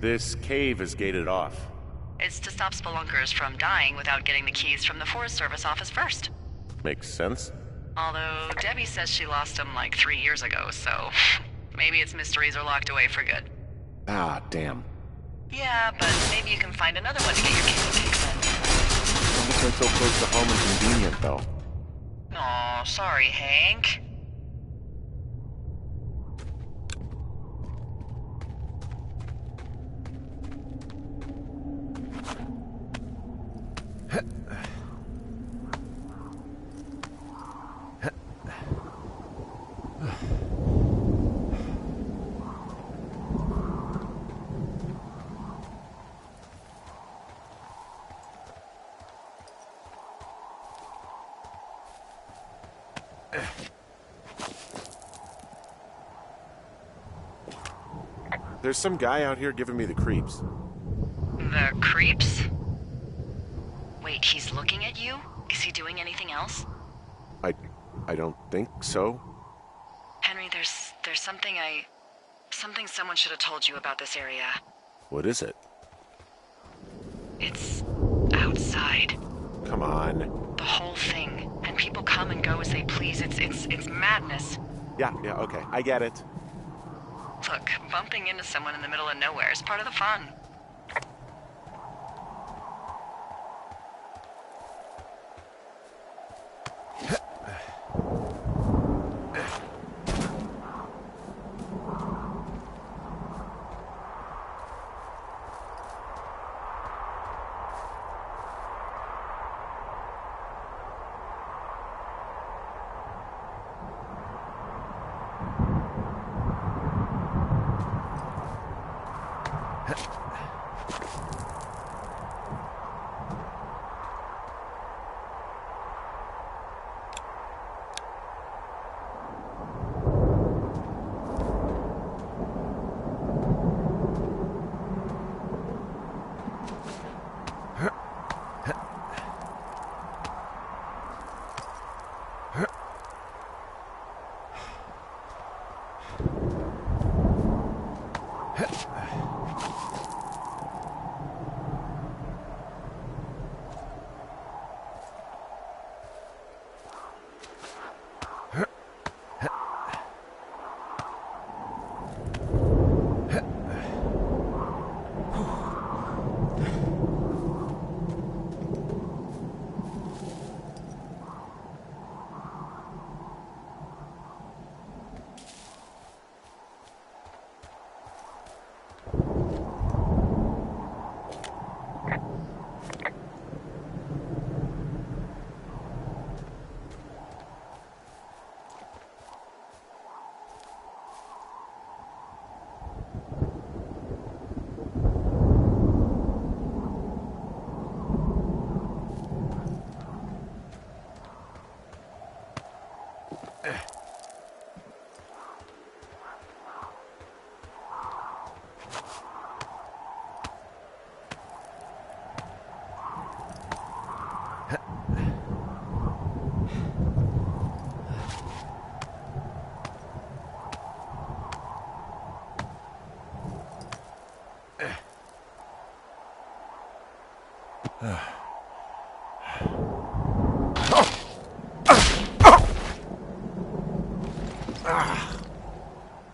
This cave is gated off. It's to stop spelunkers from dying without getting the keys from the Forest Service office first. Makes sense. Although Debbie says she lost them like 3 years ago, so maybe its mysteries are locked away for good. Ah, damn. Yeah, but maybe you can find another one to get your kitchen kicks in. This one's so close to home and convenient, though. Aw, sorry, Hank. There's some guy out here giving me the creeps. The creeps? Wait, he's looking at you? Is he doing anything else? I don't think so. Henry, there's something someone should have told you about this area. What is it? It's outside. Come on. The whole thing. And people come and go as they please. It's madness. Yeah, okay. I get it. Look, bumping into someone in the middle of nowhere is part of the fun.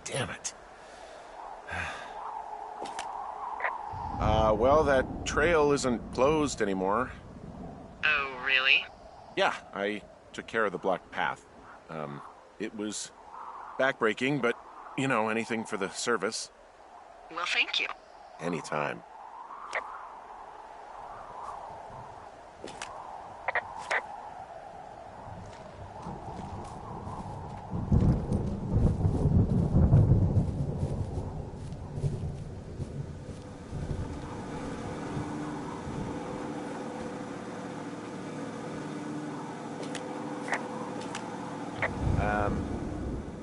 Damn it. Well, that trail isn't closed anymore. Oh, really? Yeah, I took care of the blocked path. It was backbreaking, but, anything for the service. Well, thank you. Anytime.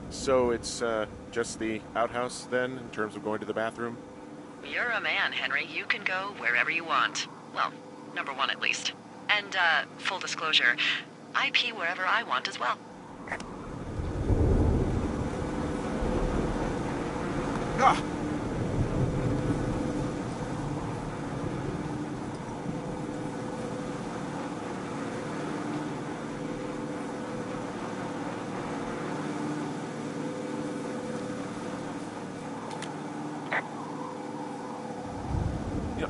So it's just the outhouse then, in terms of going to the bathroom? You're a man, Henry. You can go wherever you want. Well, number one at least. And, full disclosure, I pee wherever I want as well. Ah!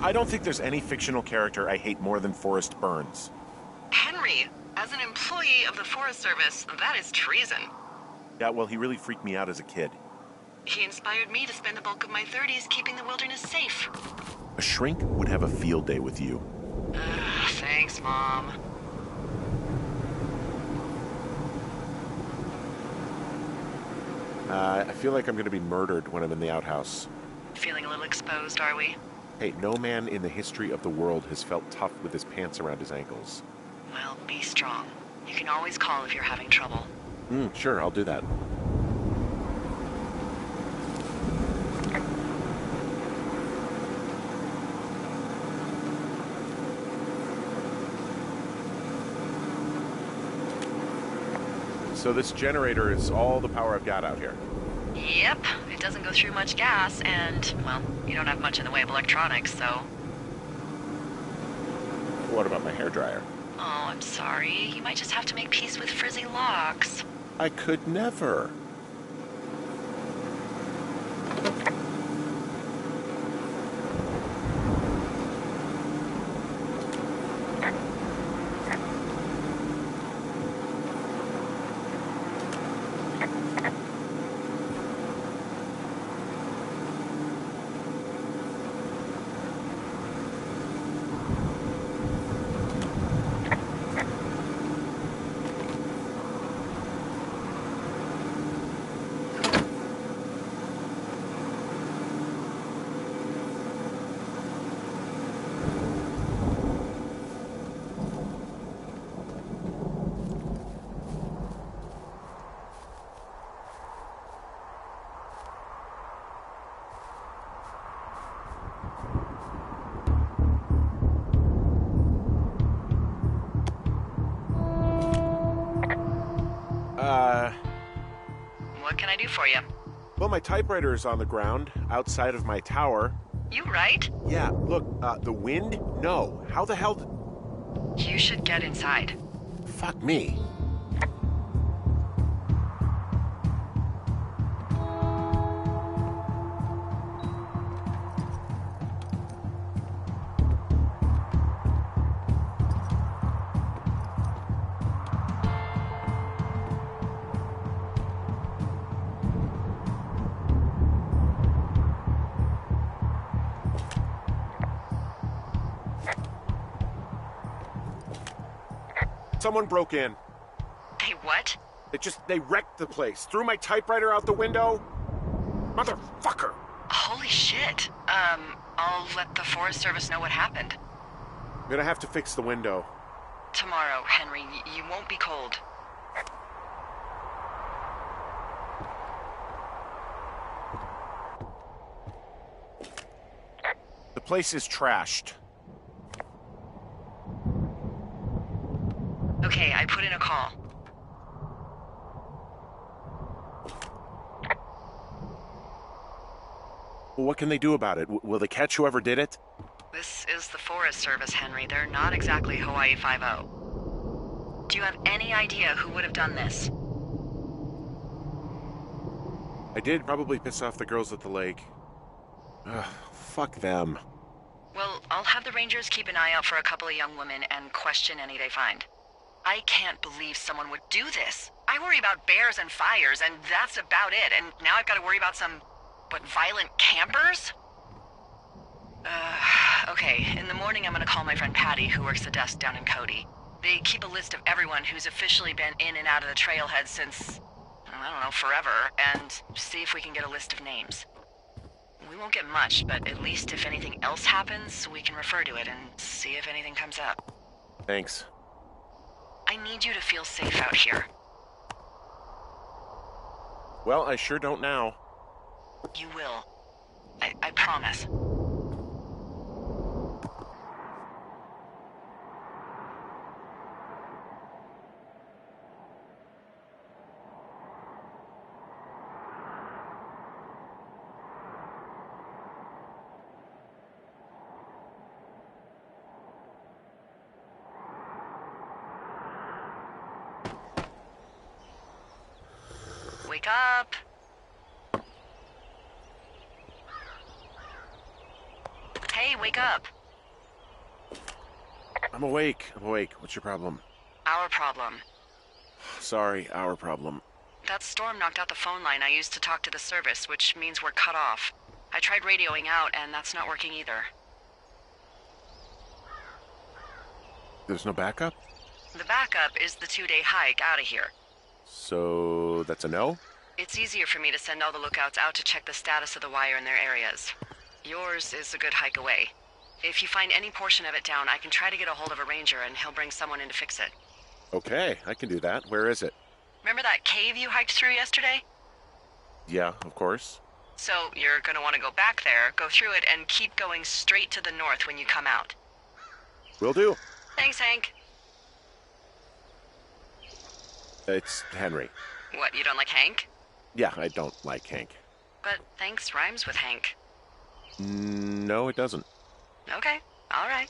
I don't think there's any fictional character I hate more than Forrest Burns. Henry, as an employee of the Forest Service, that is treason. Yeah, well, he really freaked me out as a kid. He inspired me to spend the bulk of my 30s keeping the wilderness safe. A shrink would have a field day with you. Thanks, Mom. I feel like I'm going to be murdered when I'm in the outhouse. Feeling a little exposed, are we? Hey, no man in the history of the world has felt tough with his pants around his ankles. Well, be strong. You can always call if you're having trouble. Sure, I'll do that. So this generator is all the power I've got out here. Yep, it doesn't go through much gas, and, well, you don't have much in the way of electronics, so... What about my hairdryer? Oh, I'm sorry. You might just have to make peace with frizzy locks. I could never. What can I do for you? Well, my typewriter is on the ground, outside of my tower. You right? Yeah, look, the wind? No. How the hell You should get inside. Fuck me. Someone broke in. Hey, what? They wrecked the place. Threw my typewriter out the window. Motherfucker. Holy shit. I'll let the Forest Service know what happened. I'm gonna have to fix the window. Tomorrow, Henry, you won't be cold. The place is trashed. Okay, I put in a call. Well, what can they do about it? Will they catch whoever did it? This is the Forest Service, Henry. They're not exactly Hawaii Five-0. Do you have any idea who would have done this? I did probably piss off the girls at the lake. Ugh, fuck them. Well, I'll have the Rangers keep an eye out for a couple of young women and question any they find. I can't believe someone would do this. I worry about bears and fires, and that's about it. And now I've got to worry about some, violent campers? Okay, in the morning I'm gonna call my friend Patty, who works the desk down in Cody. They keep a list of everyone who's officially been in and out of the trailhead since, I don't know, forever, and see if we can get a list of names. We won't get much, but at least if anything else happens, we can refer to it and see if anything comes up. Thanks. I need you to feel safe out here. Well, I sure don't now. You will. I promise. Wake up. Hey, wake up. I'm awake. I'm awake. What's your problem? Our problem. Sorry, our problem. That storm knocked out the phone line I used to talk to the service, which means we're cut off. I tried radioing out, and that's not working either. There's no backup? The backup is the 2-day hike out of here. So that's a no? It's easier for me to send all the lookouts out to check the status of the wire in their areas. Yours is a good hike away. If you find any portion of it down, I can try to get a hold of a ranger and he'll bring someone in to fix it. Okay, I can do that. Where is it? Remember that cave you hiked through yesterday? Yeah, of course. So you're gonna want to go back there, go through it, and keep going straight to the north when you come out. Will do. Thanks, Hank. It's Henry. What, you don't like Hank? Yeah, I don't like Hank. But thanks rhymes with Hank. No, it doesn't. Okay, all right.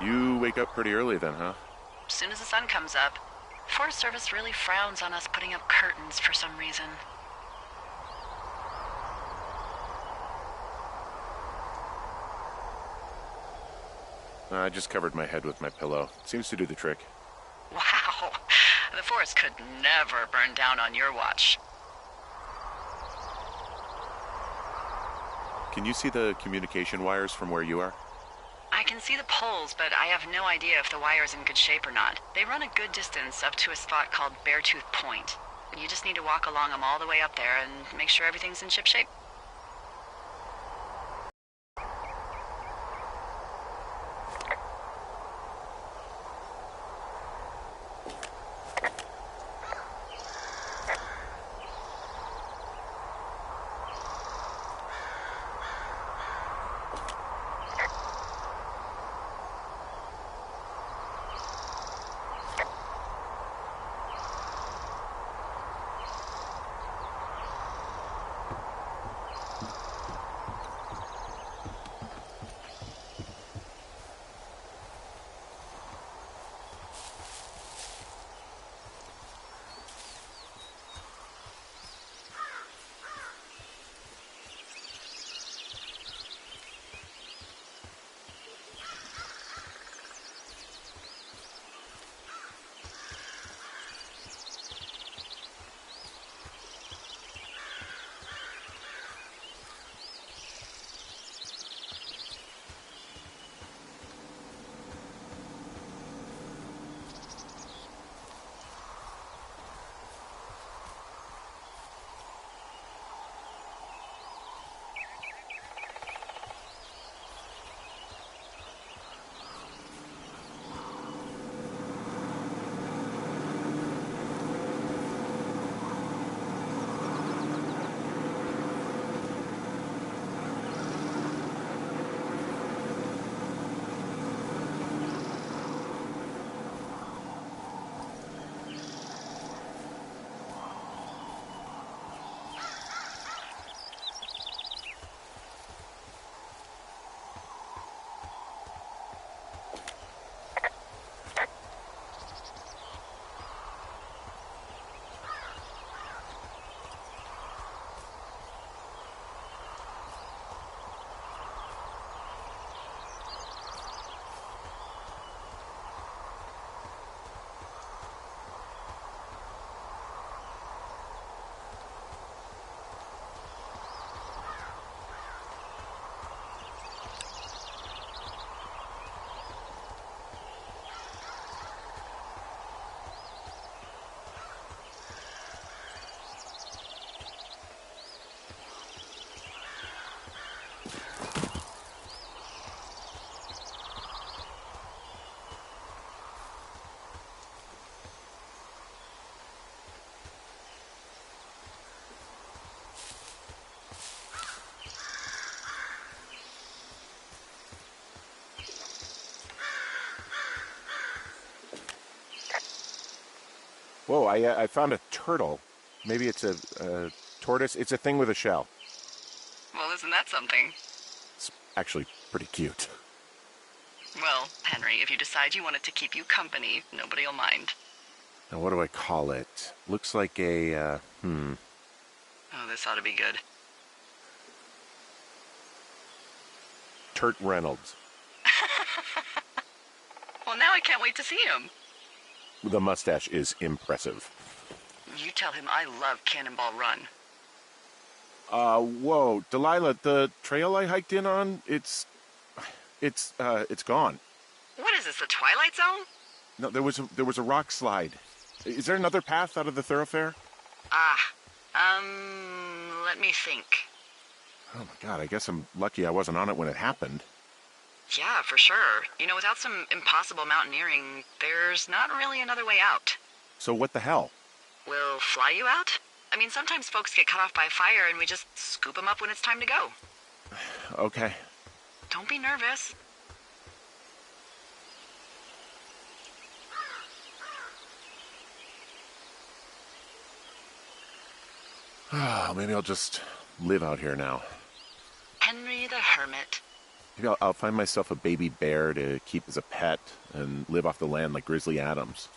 You wake up pretty early then, huh? As soon as the sun comes up. Forest Service really frowns on us putting up curtains for some reason. I just covered my head with my pillow. Seems to do the trick. Wow. The forest could never burn down on your watch. Can you see the communication wires from where you are? I can see the poles, but I have no idea if the wire's in good shape or not. They run a good distance up to a spot called Beartooth Point. You just need to walk along them all the way up there and make sure everything's in ship shape. Whoa, I found a turtle. Maybe it's a tortoise. It's a thing with a shell. Well, isn't that something? It's actually pretty cute. Well, Henry, if you decide you want it to keep you company, nobody'll mind. Now, what do I call it? Looks like a, Oh, this ought to be good. Turt Reynolds. Well, now I can't wait to see him. The mustache is impressive. You tell him I love Cannonball Run. Whoa, Delilah, the trail I hiked in on, it's gone. What is this, the Twilight Zone? No, there was a rock slide. Is there another path out of the thoroughfare? Let me think. Oh my God, I guess I'm lucky I wasn't on it when it happened. Yeah, for sure. You know, without some impossible mountaineering, there's not really another way out. So what the hell? We'll fly you out? I mean, sometimes folks get cut off by fire and we just scoop them up when it's time to go. Okay. Don't be nervous. Oh, maybe I'll just live out here now. Henry the Hermit. Maybe I'll find myself a baby bear to keep as a pet and live off the land like Grizzly Adams.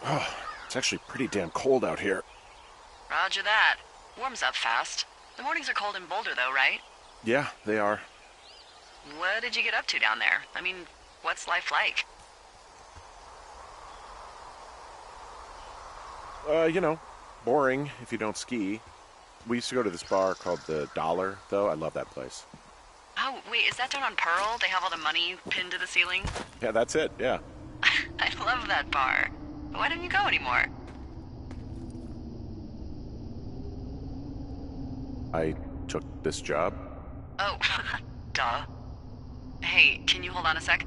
Oh, it's actually pretty damn cold out here. Roger that. Warms up fast. The mornings are cold in Boulder, though, right? Yeah, they are. What did you get up to down there? I mean, what's life like? Boring if you don't ski. We used to go to this bar called the Dollar, though. I love that place. Oh, wait, is that down on Pearl? They have all the money pinned to the ceiling? Yeah, that's it, yeah. I love that bar. Why don't you go anymore? I took this job. Oh, duh. Hey, can you hold on a sec?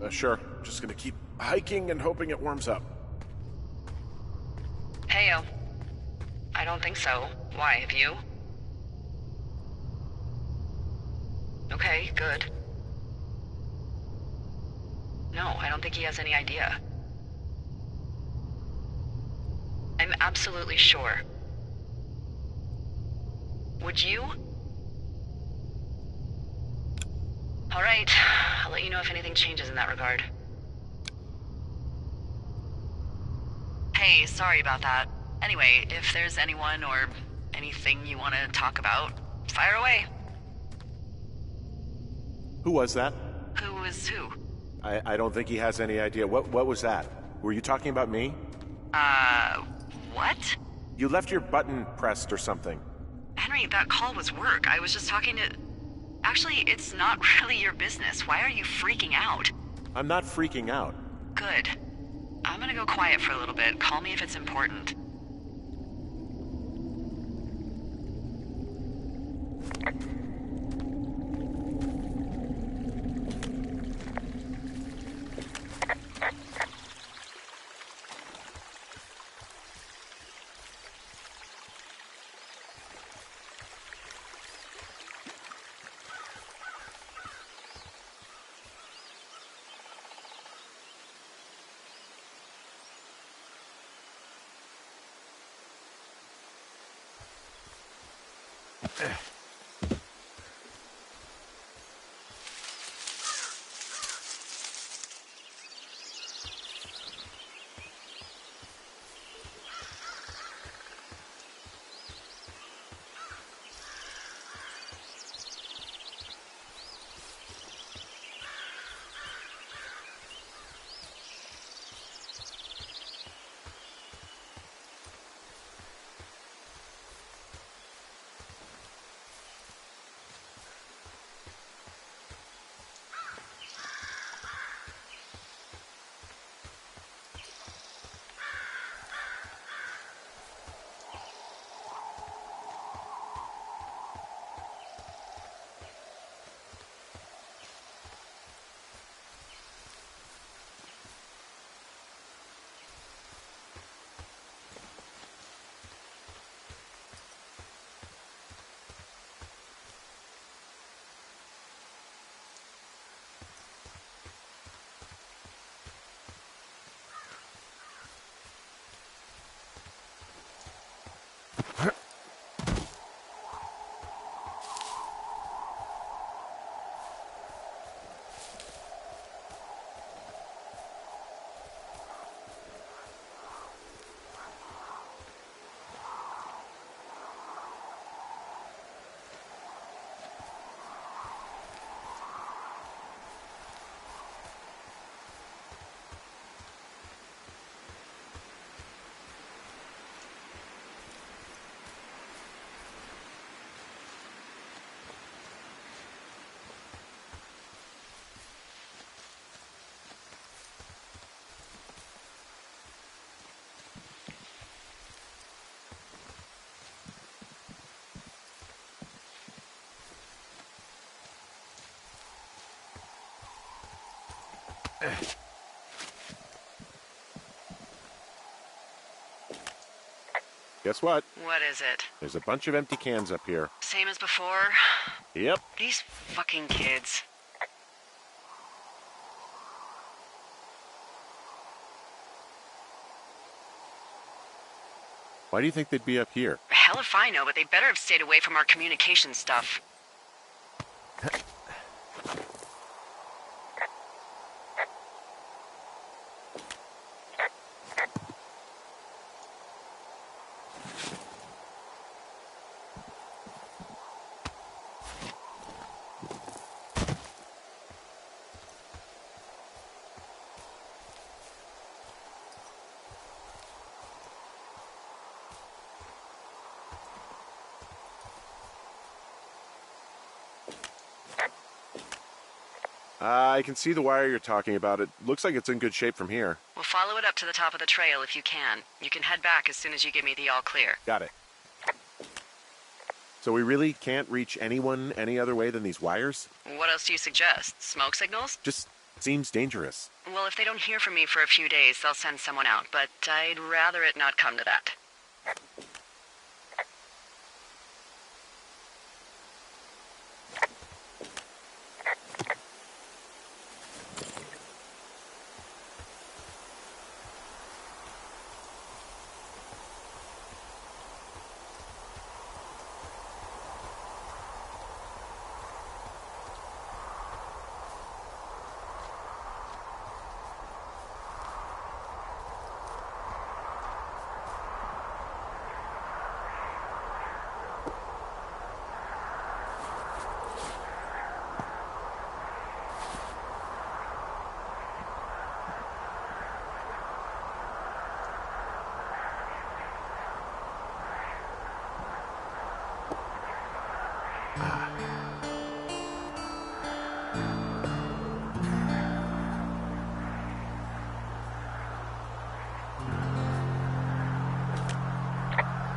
Sure. Just gonna keep hiking and hoping it warms up. Heyo. I don't think so. Why, have you? Okay, good. No, I don't think he has any idea. I'm absolutely sure. Would you? All right, I'll let you know if anything changes in that regard. Hey, sorry about that. Anyway, if there's anyone or anything you want to talk about, fire away. Who was that? Who is who? I don't think he has any idea. What was that? Were you talking about me? What? You left your button pressed or something. Henry, that call was work. I was just talking to... Actually, it's not really your business. Why are you freaking out? I'm not freaking out. Good. I'm gonna go quiet for a little bit. Call me if it's important. Guess what? What is it? There's a bunch of empty cans up here. Same as before? Yep. These fucking kids. Why do you think they'd be up here? Hell if I know, but they better have stayed away from our communication stuff. I can see the wire you're talking about. It looks like it's in good shape from here. We'll follow it up to the top of the trail if you can. You can head back as soon as you give me the all clear. Got it. So we really can't reach anyone any other way than these wires? What else do you suggest? Smoke signals? Just seems dangerous. Well, if they don't hear from me for a few days, they'll send someone out, but I'd rather it not come to that.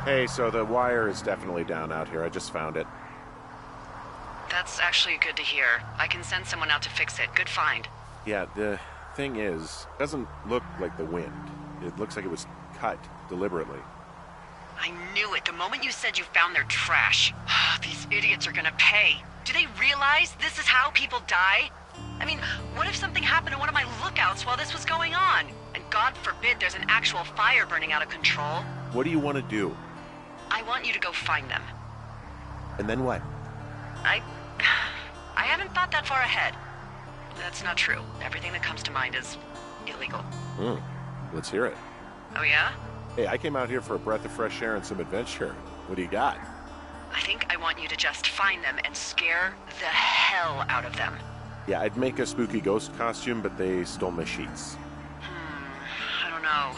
Hey, so the wire is definitely down out here. I just found it. That's actually good to hear. I can send someone out to fix it. Good find. Yeah, the thing is, it doesn't look like the wind. It looks like it was cut deliberately. I knew it the moment you said you found their trash. These idiots are gonna pay. Do they realize this is how people die? I mean, what if something happened to one of my lookouts while this was going on? And God forbid there's an actual fire burning out of control. What do you want to do? I want you to go find them. And then what? I haven't thought that far ahead. That's not true. Everything that comes to mind is illegal. Let's hear it. Oh yeah? Hey, I came out here for a breath of fresh air and some adventure. What do you got? I think I want you to just find them and scare the hell out of them. Yeah, I'd make a spooky ghost costume, but they stole my sheets. I don't know.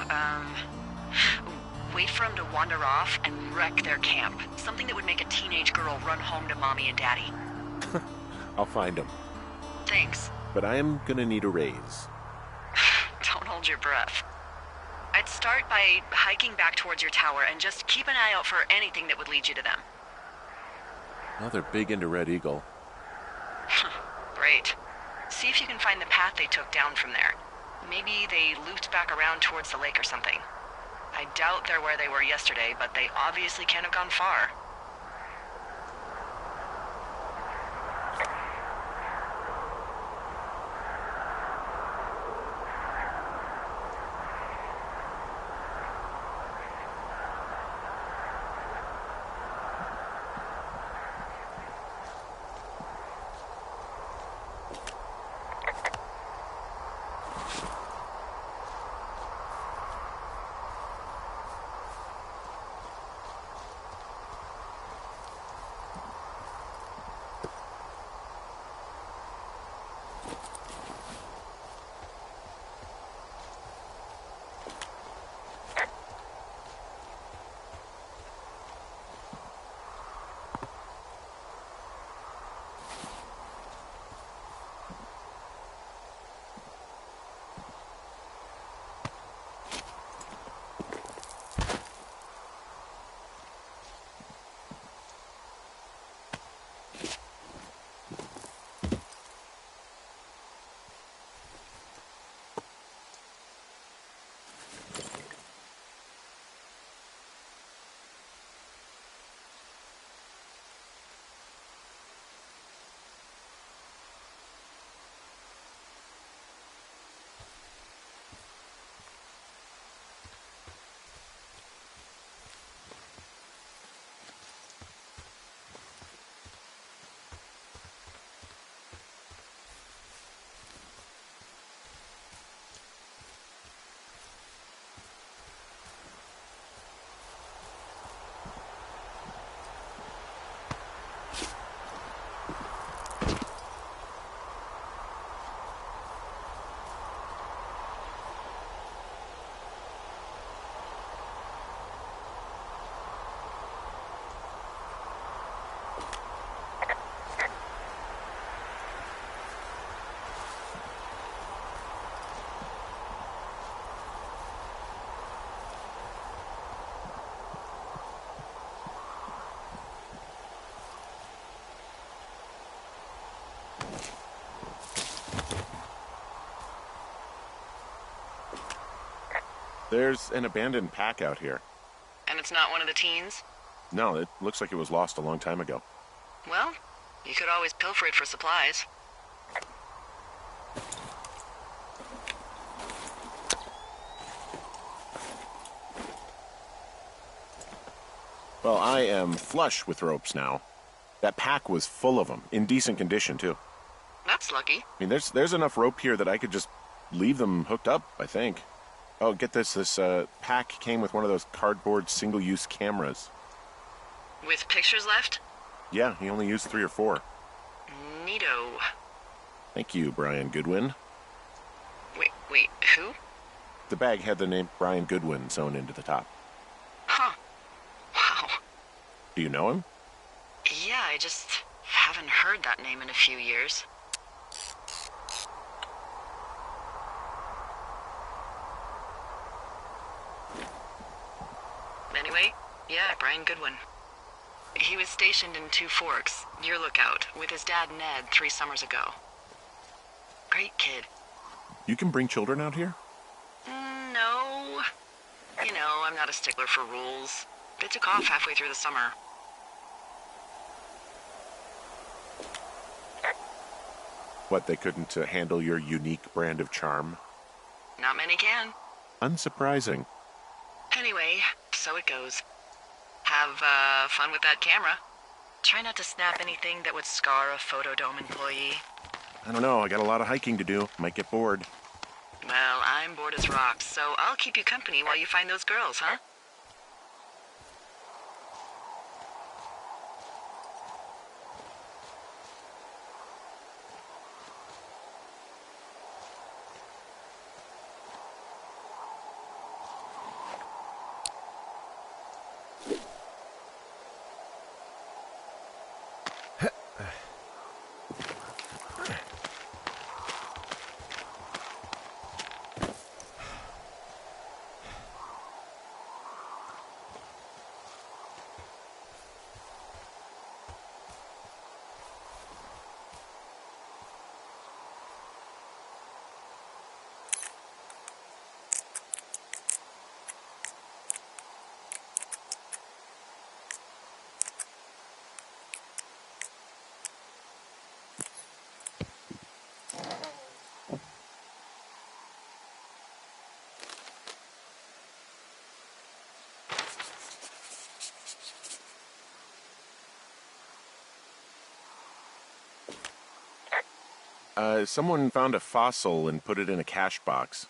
Wait for them to wander off and wreck their camp. Something that would make a teenage girl run home to mommy and daddy. I'll find them. Thanks. But I am gonna need a raise. Don't hold your breath. I'd start by hiking back towards your tower and just keep an eye out for anything that would lead you to them. Well, they're big into Red Eagle. Great. See if you can find the path they took down from there. Maybe they looped back around towards the lake or something. I doubt they're where they were yesterday, but they obviously can't have gone far. There's an abandoned pack out here. And it's not one of the teens? No, it looks like it was lost a long time ago. Well, you could always pilfer it for supplies. Well, I am flush with ropes now. That pack was full of them, in decent condition, too. That's lucky. I mean, there's enough rope here that I could just leave them hooked up, I think. Oh, get this. This pack came with one of those cardboard single-use cameras. With pictures left? Yeah, he only used 3 or 4. Neato. Thank you, Brian Goodwin. Wait, who? The bag had the name Brian Goodwin sewn into the top. Huh. Wow. Do you know him? Yeah, I just haven't heard that name in a few years. Anyway, you Yeah, Brian Goodwin. He was stationed in Two Forks, your lookout, with his dad Ned 3 summers ago. Great kid. You can bring children out here? No. You know, I'm not a stickler for rules. They took off halfway through the summer. What, they couldn't handle your unique brand of charm? Not many can. Unsurprising. Anyway, so it goes. Have, fun with that camera. Try not to snap anything that would scar a Photodome employee. I don't know, I got a lot of hiking to do. Might get bored. Well, I'm bored as rocks, so I'll keep you company while you find those girls, huh? Someone found a fossil and put it in a cash box.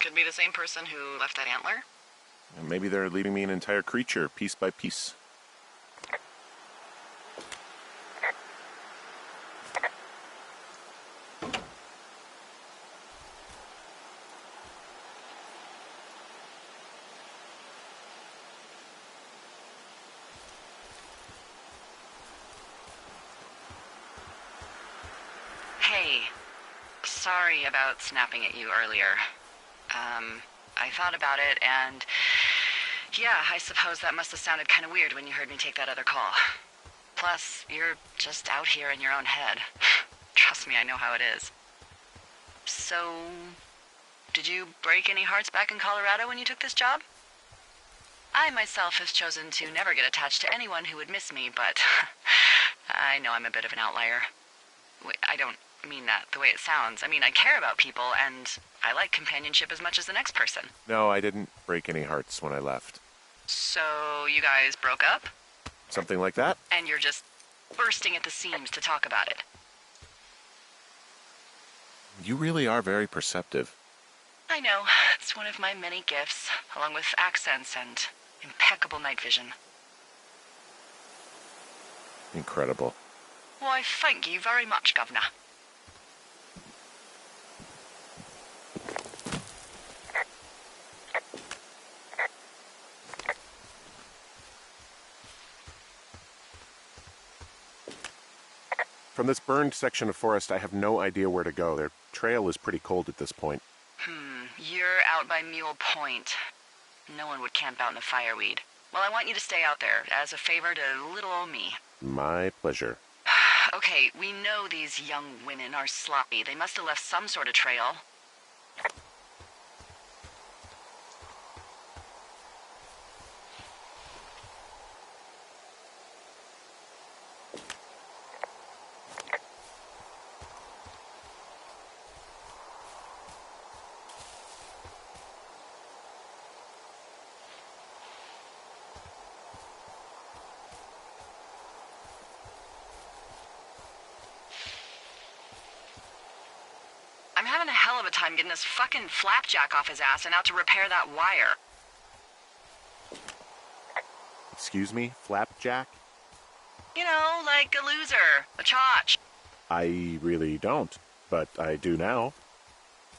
Could be the same person who left that antler. Maybe they're leaving me an entire creature, piece by piece. Hey, sorry about snapping at you earlier. I thought about it, and yeah, I suppose that must have sounded kind of weird when you heard me take that other call. Plus, you're just out here in your own head. Trust me, I know how it is. So, did you break any hearts back in Colorado when you took this job? I myself have chosen to never get attached to anyone who would miss me, but I know I'm a bit of an outlier. I don't mean that the way it sounds. I mean, I care about people, and I like companionship as much as the next person. No, I didn't break any hearts when I left. So, you guys broke up? Something like that? And you're just bursting at the seams to talk about it. You really are very perceptive. I know. It's one of my many gifts, along with accents and impeccable night vision. Incredible. Why, thank you very much, Governor. From this burned section of forest, I have no idea where to go. Their trail is pretty cold at this point. You're out by Mule Point. No one would camp out in the fireweed. Well, I want you to stay out there, as a favor to little old me. My pleasure. Okay, we know these young women are sloppy. They must have left some sort of trail. I'm having a hell of a time getting this fucking flapjack off his ass and out to repair that wire. Excuse me, Flapjack? You know, like a loser, a chotch. I really don't, but I do now.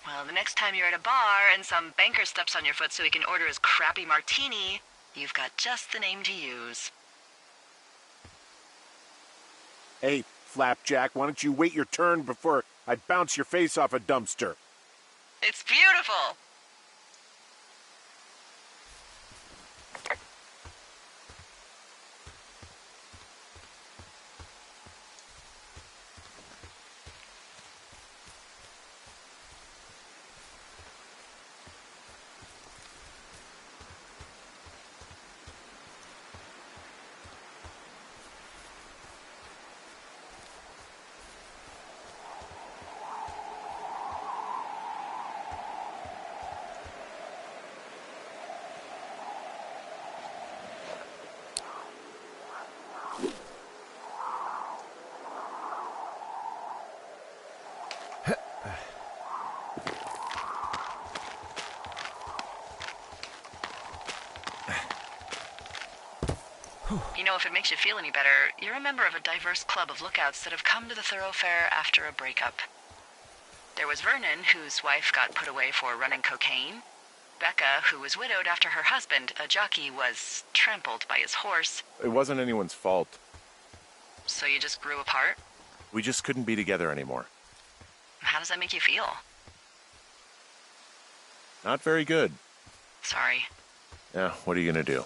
Well, the next time you're at a bar and some banker steps on your foot so he can order his crappy martini, you've got just the name to use. Hey, Flapjack, why don't you wait your turn before I bounce your face off a dumpster? It's beautiful! You know, if it makes you feel any better, you're a member of a diverse club of lookouts that have come to the thoroughfare after a breakup. There was Vernon, whose wife got put away for running cocaine. Becca, who was widowed after her husband, a jockey, was trampled by his horse. It wasn't anyone's fault. So you just grew apart? We just couldn't be together anymore. How does that make you feel? Not very good. Sorry. Yeah, what are you gonna do?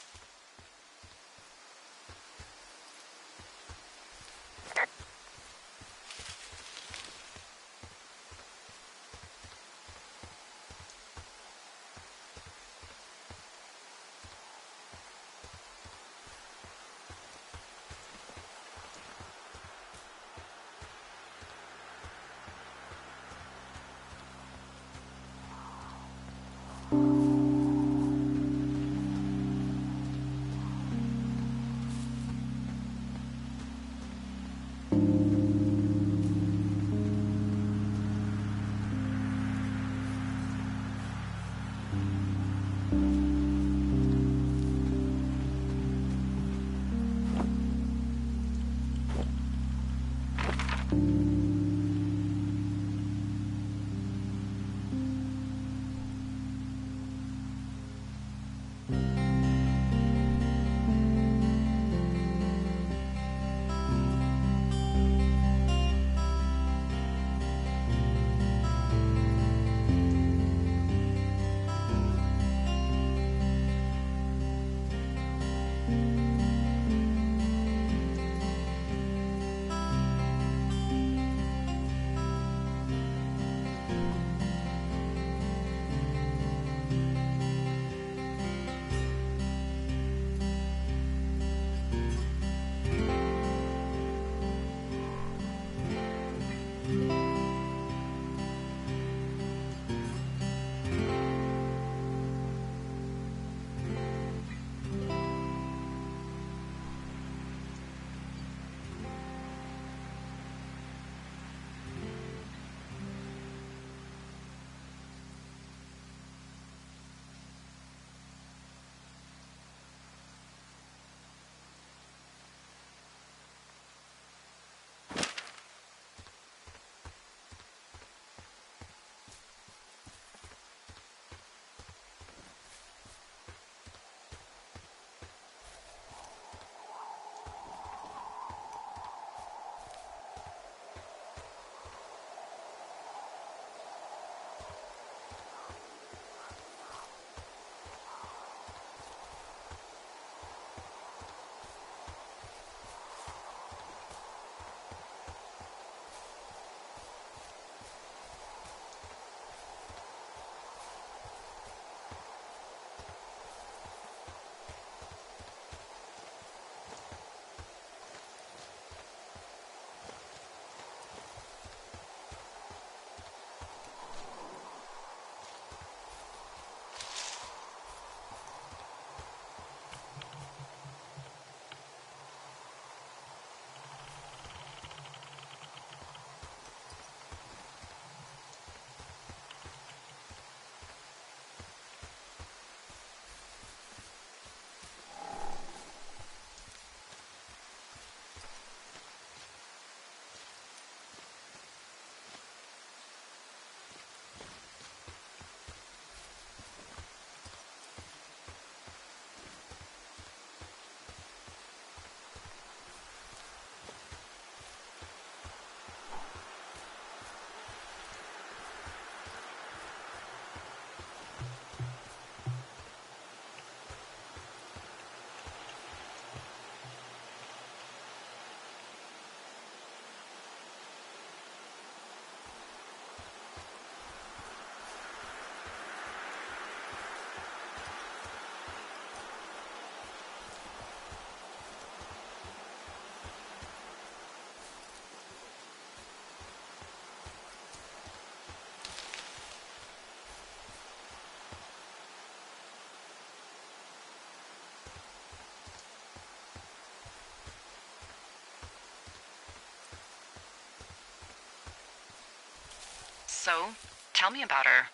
So, tell me about her,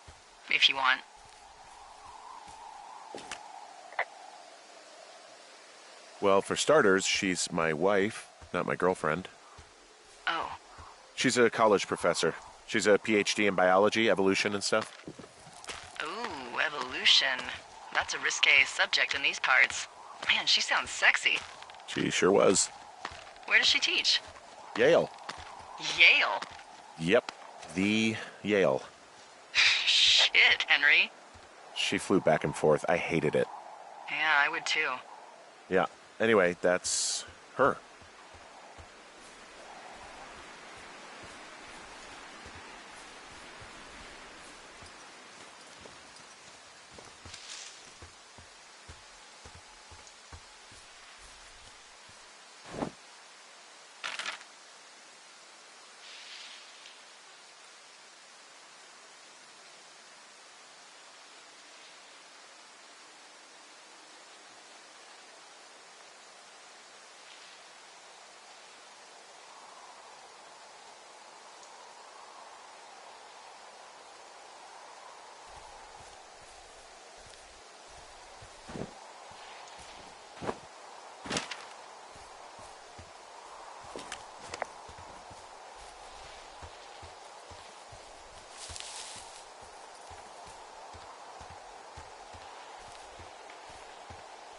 if you want. Well, for starters, she's my wife, not my girlfriend. Oh. She's a college professor. She's a PhD in biology, evolution, and stuff. Ooh, evolution. That's a risque subject in these parts. Man, she sounds sexy. She sure was. Where does she teach? Yale. Yale? Yep, the Yale. Shit, Henry. She flew back and forth. I hated it. Yeah, I would too. Yeah. Anyway, that's her.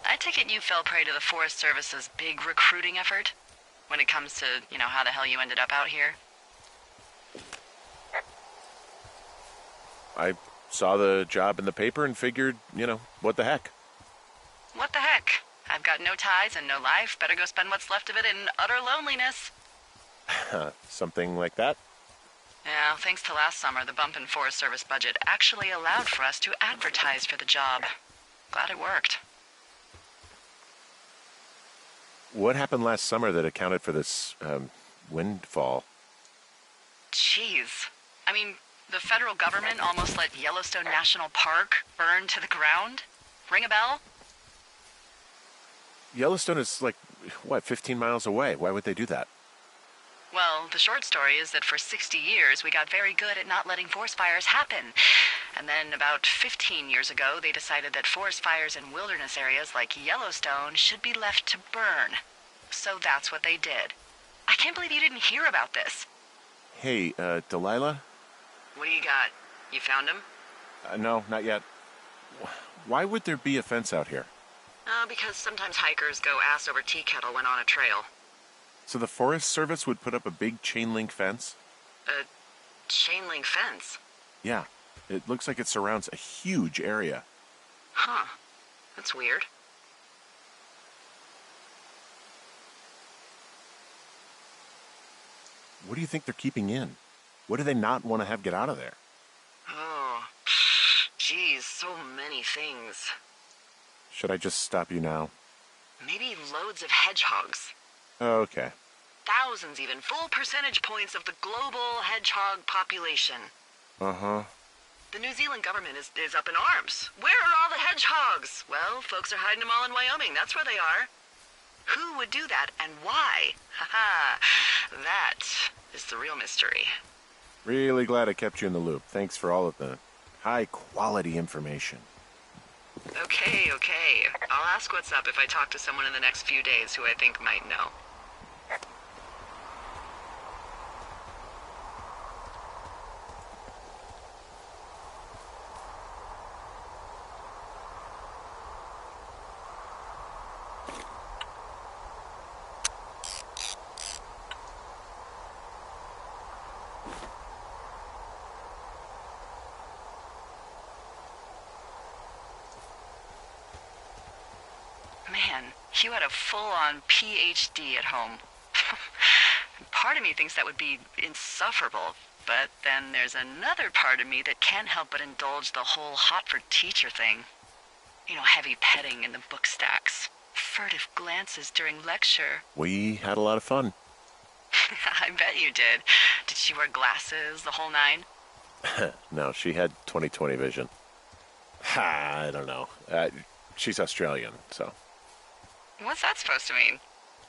I take it you fell prey to the Forest Service's big recruiting effort? When it comes to, how the hell you ended up out here? I saw the job in the paper and figured, what the heck? What the heck? I've got no ties and no life. Better go spend what's left of it in utter loneliness. Something like that? Yeah, thanks to last summer, the bump in Forest Service budget actually allowed for us to advertise for the job. Glad it worked. What happened last summer that accounted for this, windfall? Jeez. I mean, the federal government almost let Yellowstone National Park burn to the ground? Ring a bell? Yellowstone is 15 miles away. Why would they do that? Well, the short story is that for 60 years we got very good at not letting forest fires happen. And then about 15 years ago, they decided that forest fires in wilderness areas like Yellowstone should be left to burn. So that's what they did. I can't believe you didn't hear about this. Hey, Delilah? What do you got? You found him? No, not yet. Why would there be a fence out here? Because sometimes hikers go ass over tea kettle when on a trail. So the Forest Service would put up a big chain link fence? A chain link fence? Yeah. It looks like it surrounds a huge area. Huh. That's weird. What do you think they're keeping in? What do they not want to have get out of there? Oh, geez, so many things. Should I just stop you now? Maybe loads of hedgehogs. Okay. Thousands even, full percentage points of the global hedgehog population. Uh-huh. The New Zealand government is up in arms. Where are all the hedgehogs? Well, folks are hiding them all in Wyoming. That's where they are. Who would do that and why? Haha, that is the real mystery. Really glad I kept you in the loop. Thanks for all of the high-quality information. Okay. I'll ask what's up if I talk to someone in the next few days who I think might know. Man, you had a full-on PhD at home. Part of me thinks that would be insufferable, but then there's another part of me that can't help but indulge the whole hot-for-teacher thing. Heavy petting in the book stacks, furtive glances during lecture. We had a lot of fun. I bet you did. Did she wear glasses, the whole nine? No, she had 20/20 vision. I don't know. She's Australian, so... What's that supposed to mean?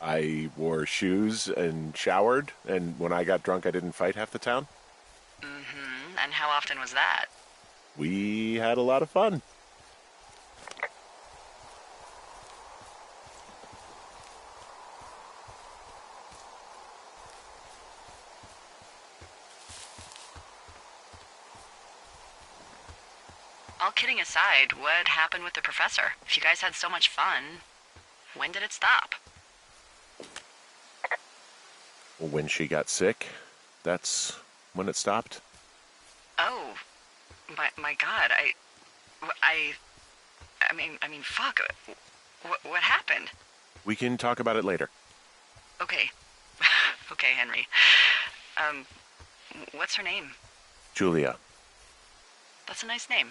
I wore shoes and showered, and when I got drunk I didn't fight half the town. Mm-hmm. And how often was that? We had a lot of fun. All kidding aside, what happened with the professor? If you guys had so much fun, when did it stop? When she got sick, that's when it stopped. Oh, my God, fuck. What happened? We can talk about it later. Okay. Okay, Henry. What's her name? Julia. That's a nice name.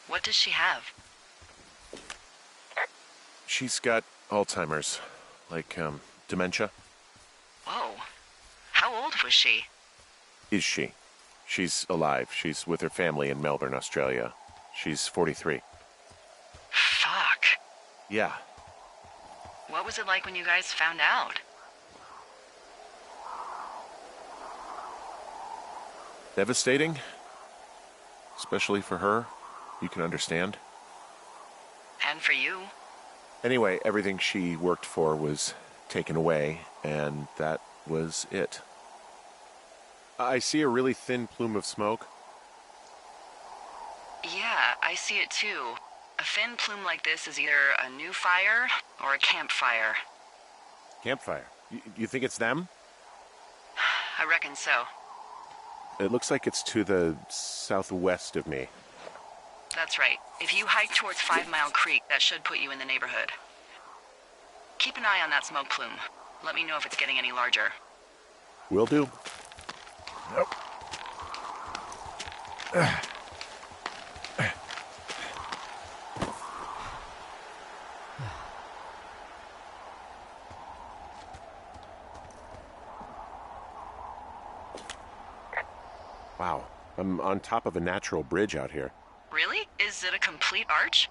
What does she have? She's got Alzheimer's, like, dementia. Whoa. How old was she? Is she? She's alive. She's with her family in Melbourne, Australia. She's 43. Fuck. Yeah. What was it like when you guys found out? Devastating. Especially for her. You can understand. And for you? Anyway, everything she worked for was taken away, and that was it. I see a really thin plume of smoke. Yeah, I see it too. A thin plume like this is either a new fire or a campfire. Campfire? You think it's them? I reckon so. It looks like it's to the southwest of me. That's right. If you hike towards 5 Mile Creek, that should put you in the neighborhood. Keep an eye on that smoke plume. Let me know if it's getting any larger. Will do. Nope. Wow, I'm on top of a natural bridge out here. Really? Is it a complete arch?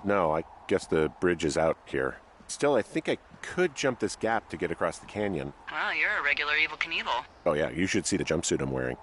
No, I guess the bridge is out here. Still, I think I could jump this gap to get across the canyon. Well, you're a regular Evel Knievel. Oh yeah, you should see the jumpsuit I'm wearing.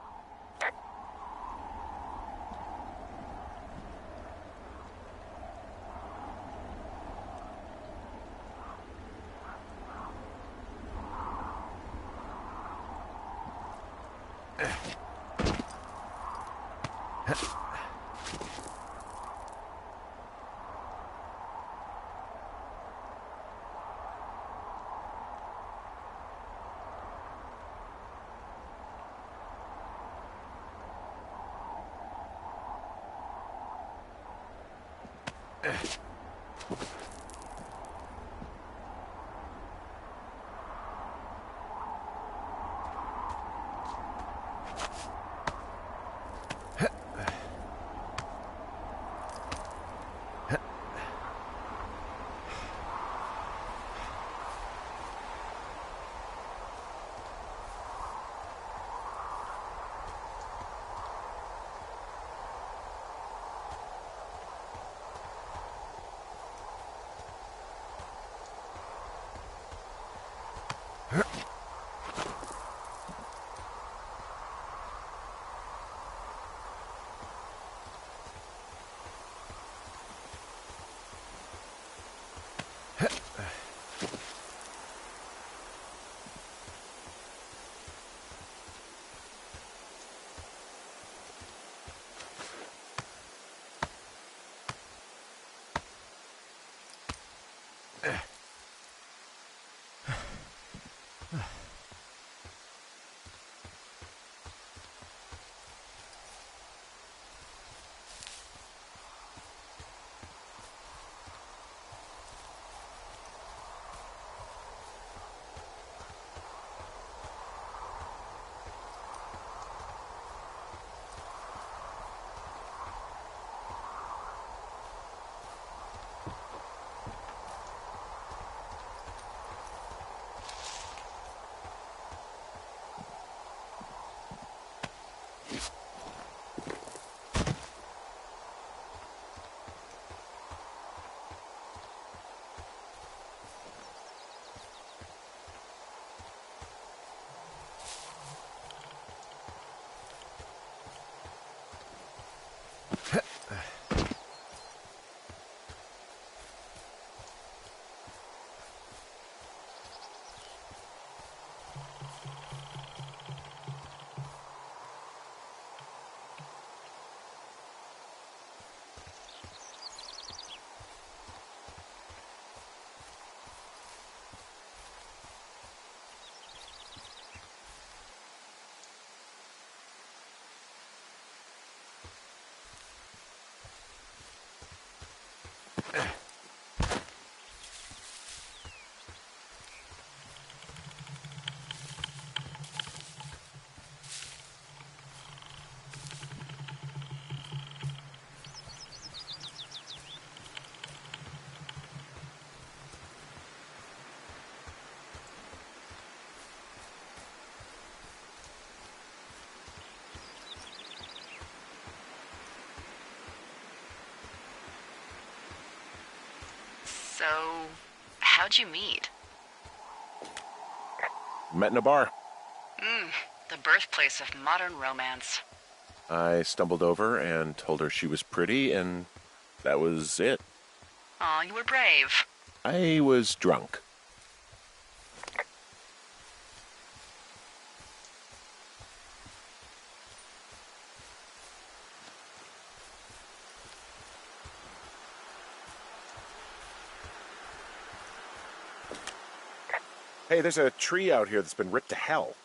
So, how'd you meet? Met in a bar. The birthplace of modern romance. I stumbled over and told her she was pretty, and that was it. Aw, you were brave. I was drunk. Hey, there's a tree out here that's been ripped to hell.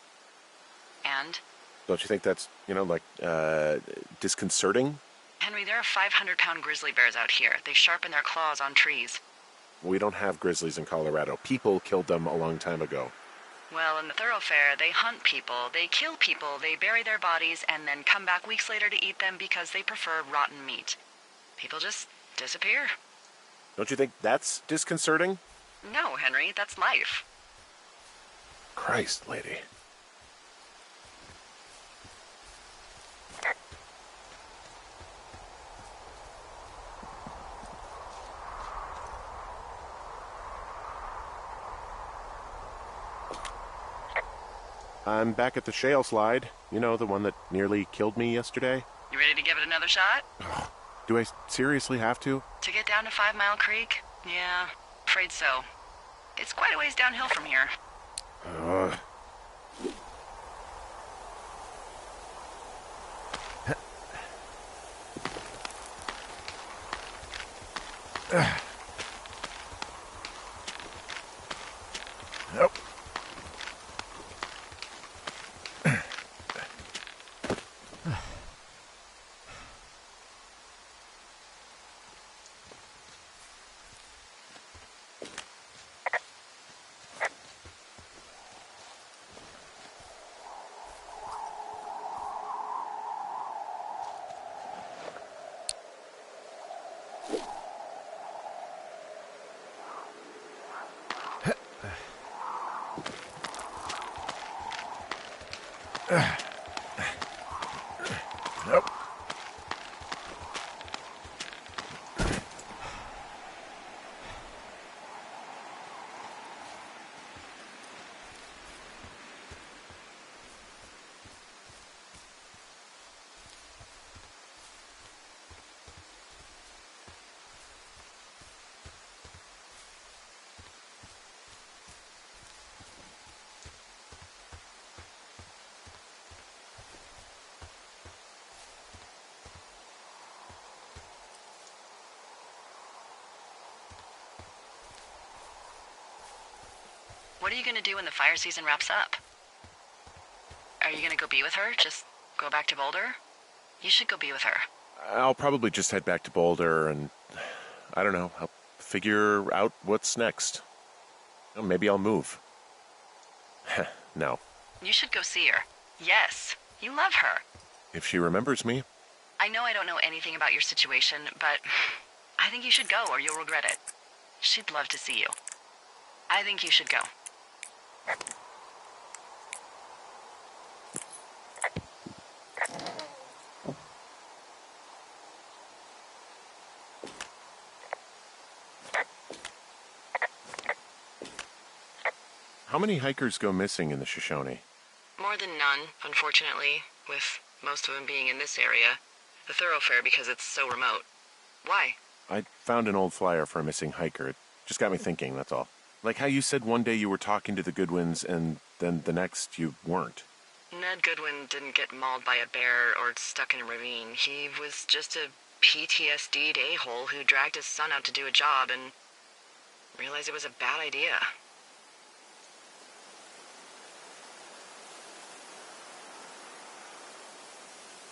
And? Don't you think that's, disconcerting? Henry, there are 500-pound grizzly bears out here. They sharpen their claws on trees. We don't have grizzlies in Colorado. People killed them a long time ago. Well, in the thoroughfare, they hunt people, they kill people, they bury their bodies, and then come back weeks later to eat them because they prefer rotten meat. People just disappear. Don't you think that's disconcerting? No, Henry, that's life. Christ, lady. I'm back at the shale slide. You know, the one that nearly killed me yesterday. You ready to give it another shot? Do I seriously have to? To get down to 5 Mile Creek? Yeah, afraid so. It's quite a ways downhill from here. Nope. Nope. What are you gonna do when the fire season wraps up? Are you gonna go be with her? Just go back to Boulder? You should go be with her. I'll probably just head back to Boulder and, I don't know, I'll figure out what's next. Maybe I'll move. No. You should go see her. Yes, you love her. If she remembers me. I know I don't know anything about your situation, but I think you should go or you'll regret it. She'd love to see you. I think you should go. How many hikers go missing in the Shoshone? More than none, unfortunately, with most of them being in this area. The thoroughfare because it's so remote. Why? I found an old flyer for a missing hiker. It just got me thinking, that's all. Like how you said one day you were talking to the Goodwins and then the next you weren't. Ned Goodwin didn't get mauled by a bear or stuck in a ravine. He was just a PTSD'd a-hole who dragged his son out to do a job and realized it was a bad idea.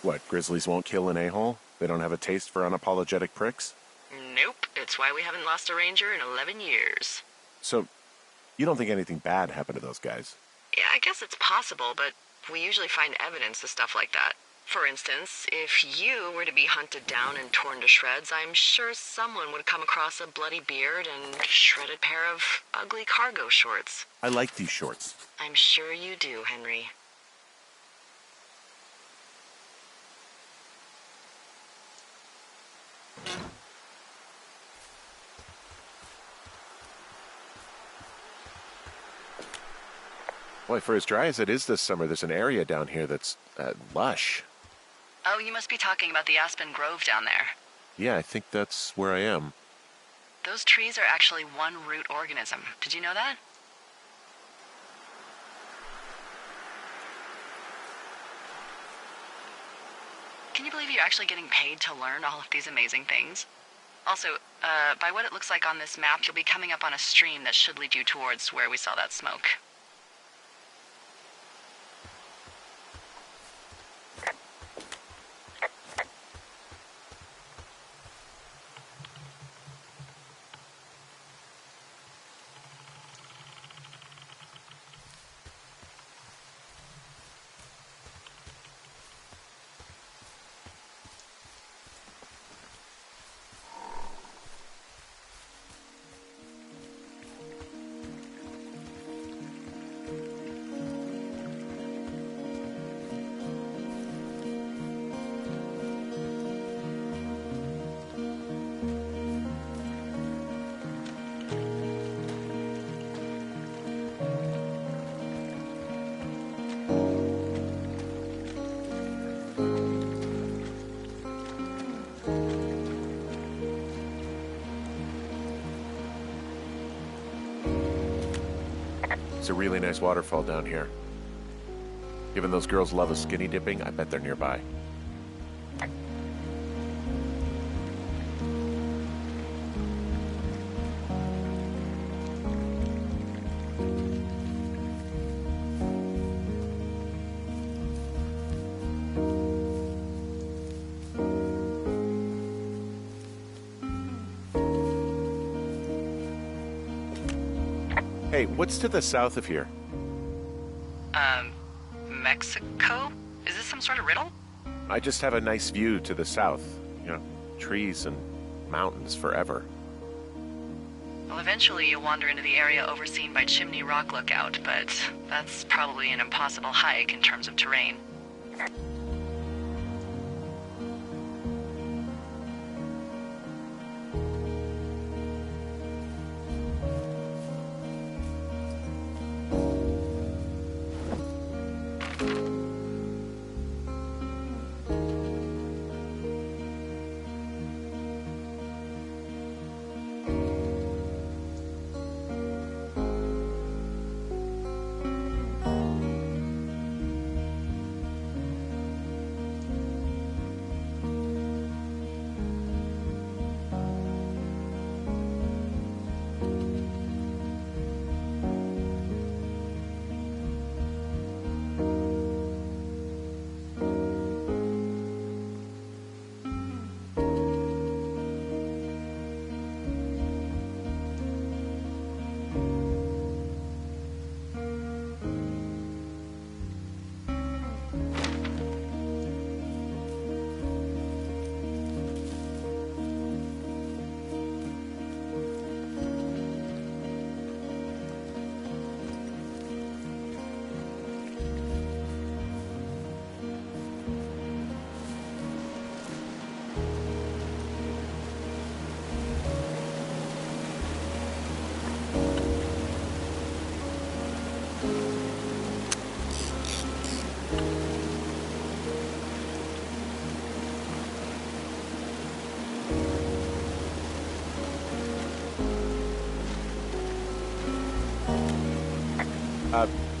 What, grizzlies won't kill an a-hole? They don't have a taste for unapologetic pricks? Nope, it's why we haven't lost a ranger in 11 years. So, you don't think anything bad happened to those guys? Yeah, I guess it's possible, but we usually find evidence of stuff like that. For instance, if you were to be hunted down and torn to shreds, I'm sure someone would come across a bloody beard and shredded pair of ugly cargo shorts. I like these shorts. I'm sure you do, Henry. Boy, for as dry as it is this summer, there's an area down here that's lush. Oh, you must be talking about the Aspen Grove down there. Yeah, I think that's where I am. Those trees are actually one root organism. Did you know that? Can you believe you're actually getting paid to learn all of these amazing things? Also, by what it looks like on this map, you'll be coming up on a stream that should lead you towards where we saw that smoke. It's a really nice waterfall down here. Given those girls love a skinny dipping, I bet they're nearby. Hey, what's to the south of here? Mexico? Is this some sort of riddle? I just have a nice view to the south. You know, trees and mountains forever. Well, eventually you'll wander into the area overseen by Chimney Rock Lookout, but that's probably an impossible hike in terms of terrain.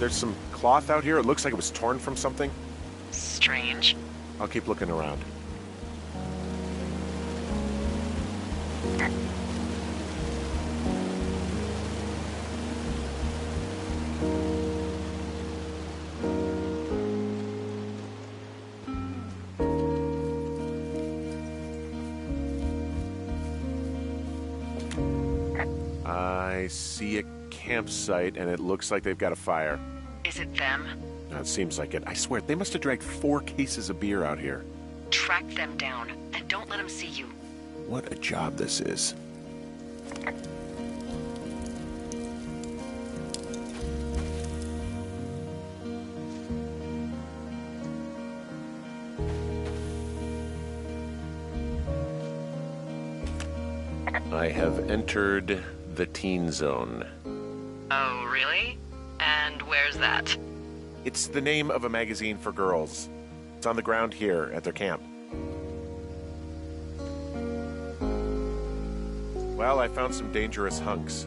There's some cloth out here. It looks like it was torn from something. Strange. I'll keep looking around. I see a campsite, and it looks like they've got a fire. Is it them? It seems like it. I swear, they must have dragged 4 cases of beer out here. Track them down, and don't let them see you. What a job this is. I have entered the teen zone. Oh, really? And where's that? It's the name of a magazine for girls. It's on the ground here at their camp. Well, I found some dangerous hunks.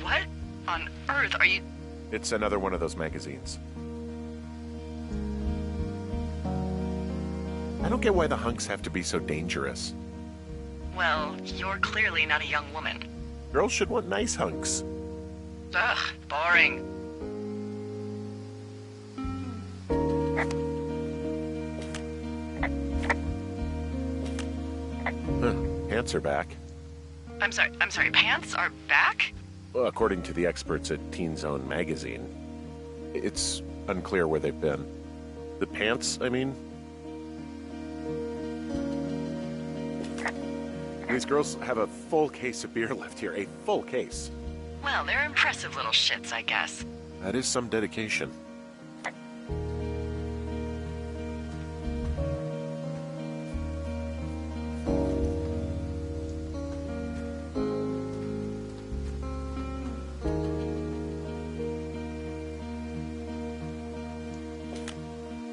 What on earth are you... It's another one of those magazines. I don't get why the hunks have to be so dangerous. Well, you're clearly not a young woman. Girls should want nice hunks. Ugh, boring. Pants are back. I'm sorry, pants are back? Well, according to the experts at Teen Zone magazine. It's unclear where they've been. The pants, I mean? These girls have a full case of beer left here. A full case. Well, they're impressive little shits, I guess. That is some dedication.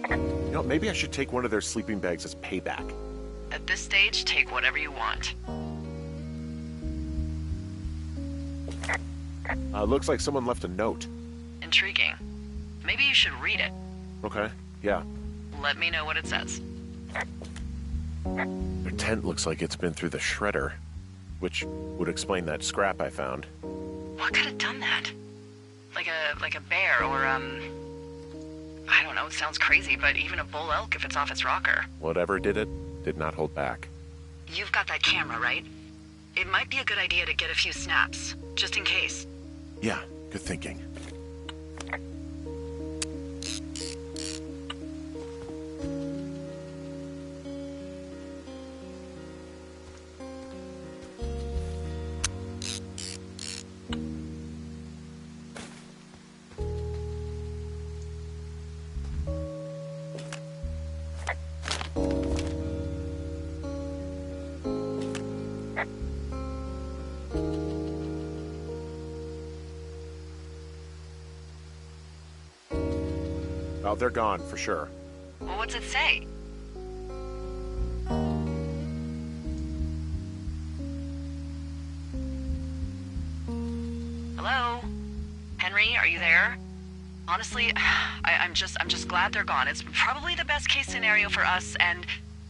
You know, maybe I should take one of their sleeping bags as payback. At this stage, take whatever you want. Looks like someone left a note. Intriguing. Maybe you should read it. Okay, yeah. Let me know what it says. Their tent looks like it's been through the shredder, which would explain that scrap I found. What could have done that? Like a bear or, I don't know, it sounds crazy, but even a bull elk if it's off its rocker. Whatever did it, did not hold back. You've got that camera, right? It might be a good idea to get a few snaps, just in case. Yeah, good thinking. Oh, they're gone, for sure. Well, what's it say? Hello? Henry, are you there? Honestly, I'm just glad they're gone. It's probably the best case scenario for us, and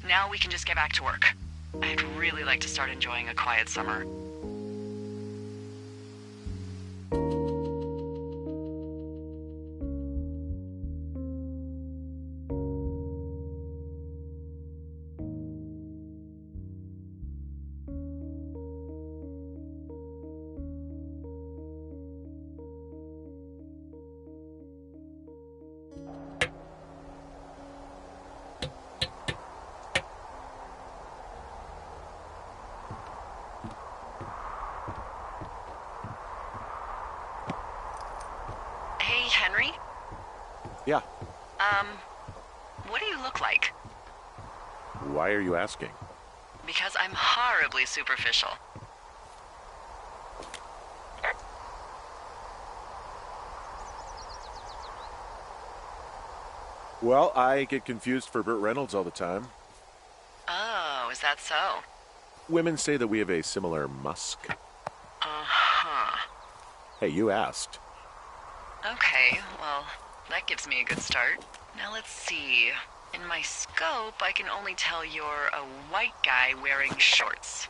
now we can just get back to work. I'd really like to start enjoying a quiet summer. Hey, Henry? Yeah. What do you look like? Why are you asking? Because I'm horribly superficial. Well, I get confused for Burt Reynolds all the time. Oh, is that so? Women say that we have a similar musk. Uh-huh. Hey, you asked. Okay, well, that gives me a good start. Now let's see. In my scope, I can only tell you're a white guy wearing shorts.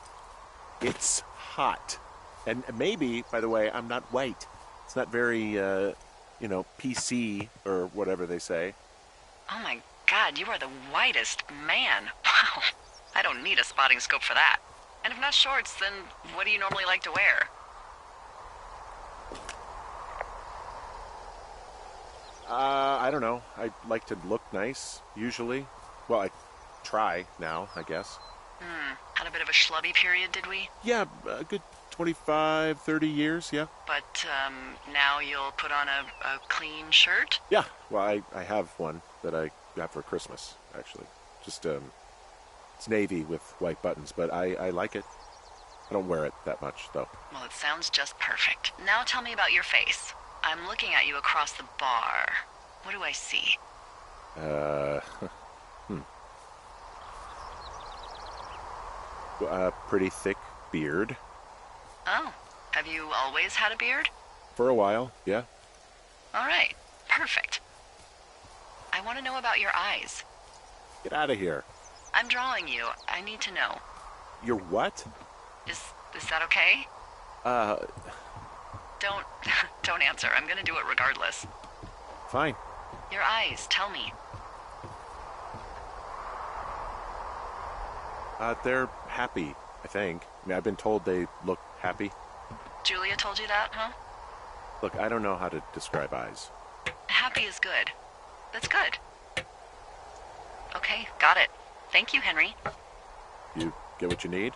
It's hot. And maybe, by the way, I'm not white. It's not very, PC or whatever they say. Oh my god, you are the whitest man. Wow. I don't need a spotting scope for that. And if not shorts, then what do you normally like to wear? I don't know. I like to look nice, usually. Well, I try now, I guess. Had a bit of a schlubby period, did we? Yeah, a good 25, 30 years, yeah. But, now you'll put on a clean shirt? Yeah, well, I have one that I got for Christmas, actually. Just, it's navy with white buttons, but I like it. I don't wear it that much, though. Well, it sounds just perfect. Now tell me about your face. I'm looking at you across the bar. What do I see? A pretty thick beard. Oh, have you always had a beard? For a while, yeah. All right, perfect. I want to know about your eyes. Get out of here. I'm drawing you. I need to know. You're what? Is that okay? Don't don't answer. I'm gonna do it regardless. Fine. Your eyes, tell me. They're happy, I think. I mean, I've been told they look happy. Julia told you that, huh? Look, I don't know how to describe eyes. Happy is good. That's good. Okay, got it. Thank you, Henry. You get what you need?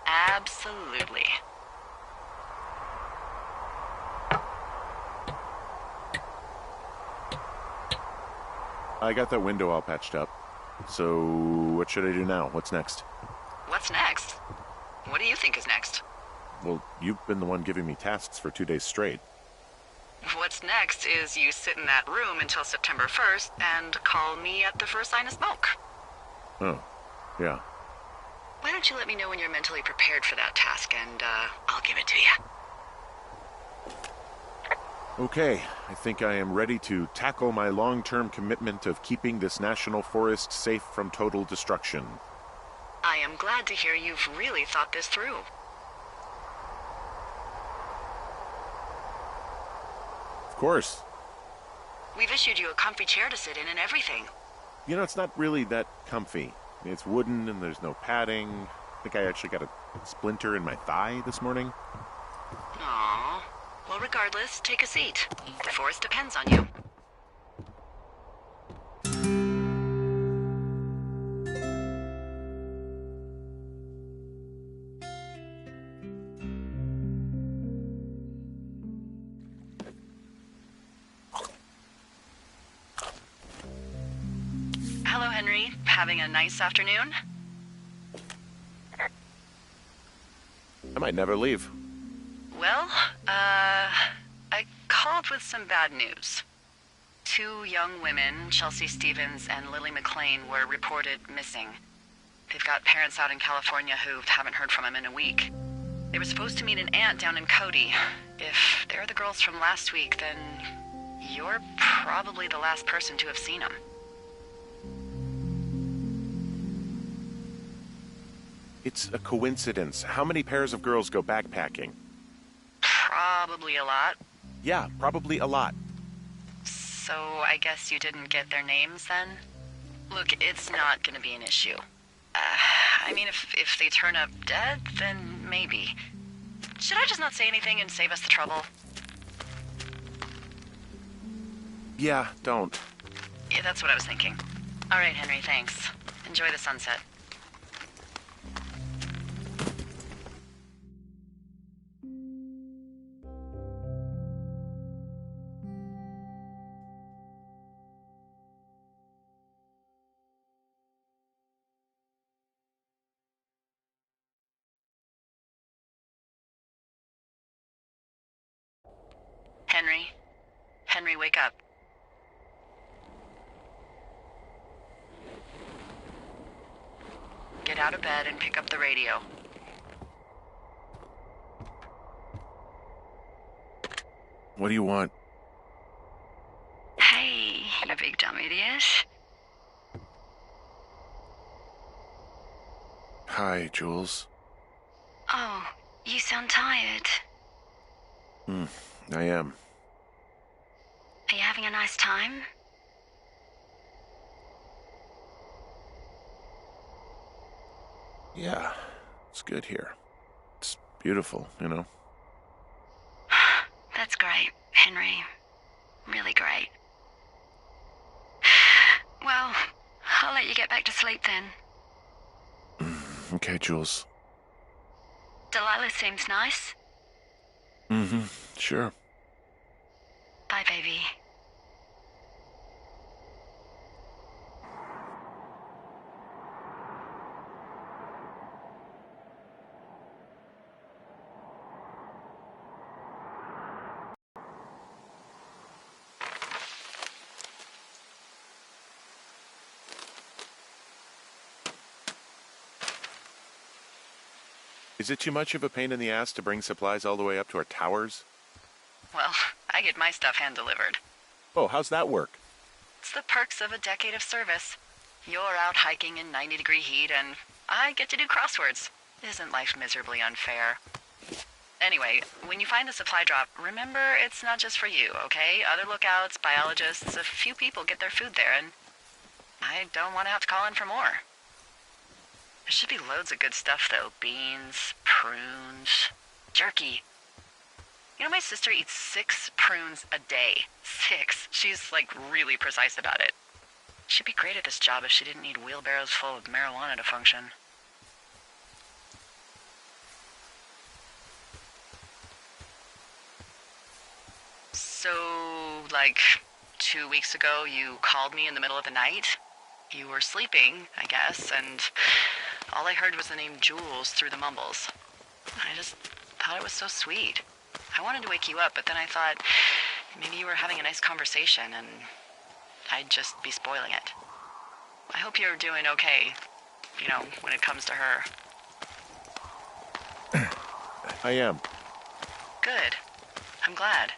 Absolutely. I got that window all patched up. So, what should I do now? What's next? What's next? What do you think is next? Well, you've been the one giving me tasks for 2 days straight. What's next is you sit in that room until September 1st and call me at the first sign of smoke. Oh, yeah. Why don't you let me know when you're mentally prepared for that task and, I'll give it to you. Okay, I think I am ready to tackle my long-term commitment of keeping this national forest safe from total destruction. I am glad to hear you've really thought this through. Of course. We've issued you a comfy chair to sit in and everything. You know, it's not really that comfy. It's wooden and there's no padding. I think I actually got a splinter in my thigh this morning. Aww. Well, regardless, take a seat. The forest depends on you. Hello, Henry. Having a nice afternoon? I might never leave. Well, I called with some bad news. 2 young women, Chelsea Stevens and Lily McLean, were reported missing. They've got parents out in California who haven't heard from them in a week. They were supposed to meet an aunt down in Cody. If they're the girls from last week, then you're probably the last person to have seen them. It's a coincidence. How many pairs of girls go backpacking? Probably a lot. Yeah, probably a lot. So I guess you didn't get their names then? Look, it's not gonna be an issue. I mean, if they turn up dead, then maybe. Should I just not say anything and save us the trouble? Yeah, don't. Yeah, that's what I was thinking. All right, Henry, thanks. Enjoy the sunset. Henry? Henry, wake up. Get out of bed and pick up the radio. What do you want? Hey, you big dumb idiot. Hi, Jules. Oh, you sound tired. I am. Are you having a nice time? Yeah, it's good here. It's beautiful, you know? That's great, Henry. Really great. Well, I'll let you get back to sleep then. Okay, Jules. Delilah seems nice. Sure. Bye, baby. Is it too much of a pain in the ass to bring supplies all the way up to our towers? Well, I get my stuff hand-delivered. Oh, how's that work? It's the perks of a decade of service. You're out hiking in 90-degree heat, and I get to do crosswords. Isn't life miserably unfair? Anyway, when you find the supply drop, remember it's not just for you, okay? Other lookouts, biologists, a few people get their food there, and I don't want to have to call in for more. There should be loads of good stuff, though. Beans, prunes, jerky. You know, my sister eats 6 prunes a day. 6. She's, like, really precise about it. She'd be great at this job if she didn't need wheelbarrows full of marijuana to function. So, like, 2 weeks ago, you called me in the middle of the night? You were sleeping, I guess, and all I heard was the name Jules through the mumbles. I just thought it was so sweet. I wanted to wake you up, but then I thought maybe you were having a nice conversation and I'd just be spoiling it. I hope you're doing okay, you know, when it comes to her. I am. Good. I'm glad.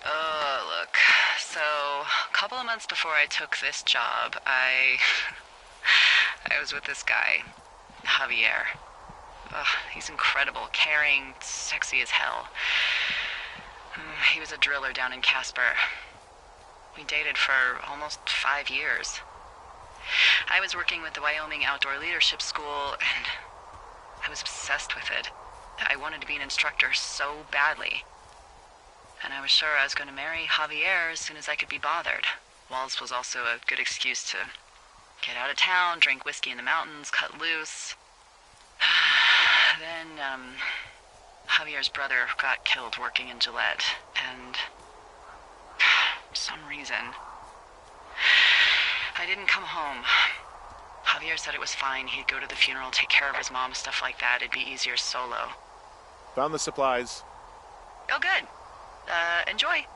Look. So, a couple of months before I took this job, I was with this guy, Javier. He's incredible, caring, sexy as hell. He was a driller down in Casper. We dated for almost 5 years. I was working with the Wyoming Outdoor Leadership School, and I was obsessed with it. I wanted to be an instructor so badly. And I was sure I was going to marry Javier as soon as I could be bothered. Walls was also a good excuse to get out of town, drink whiskey in the mountains, cut loose. Then, Javier's brother got killed working in Gillette, and for some reason, I didn't come home. Javier said it was fine. He'd go to the funeral, take care of his mom, stuff like that. It'd be easier solo. Found the supplies. Oh, good. Enjoy.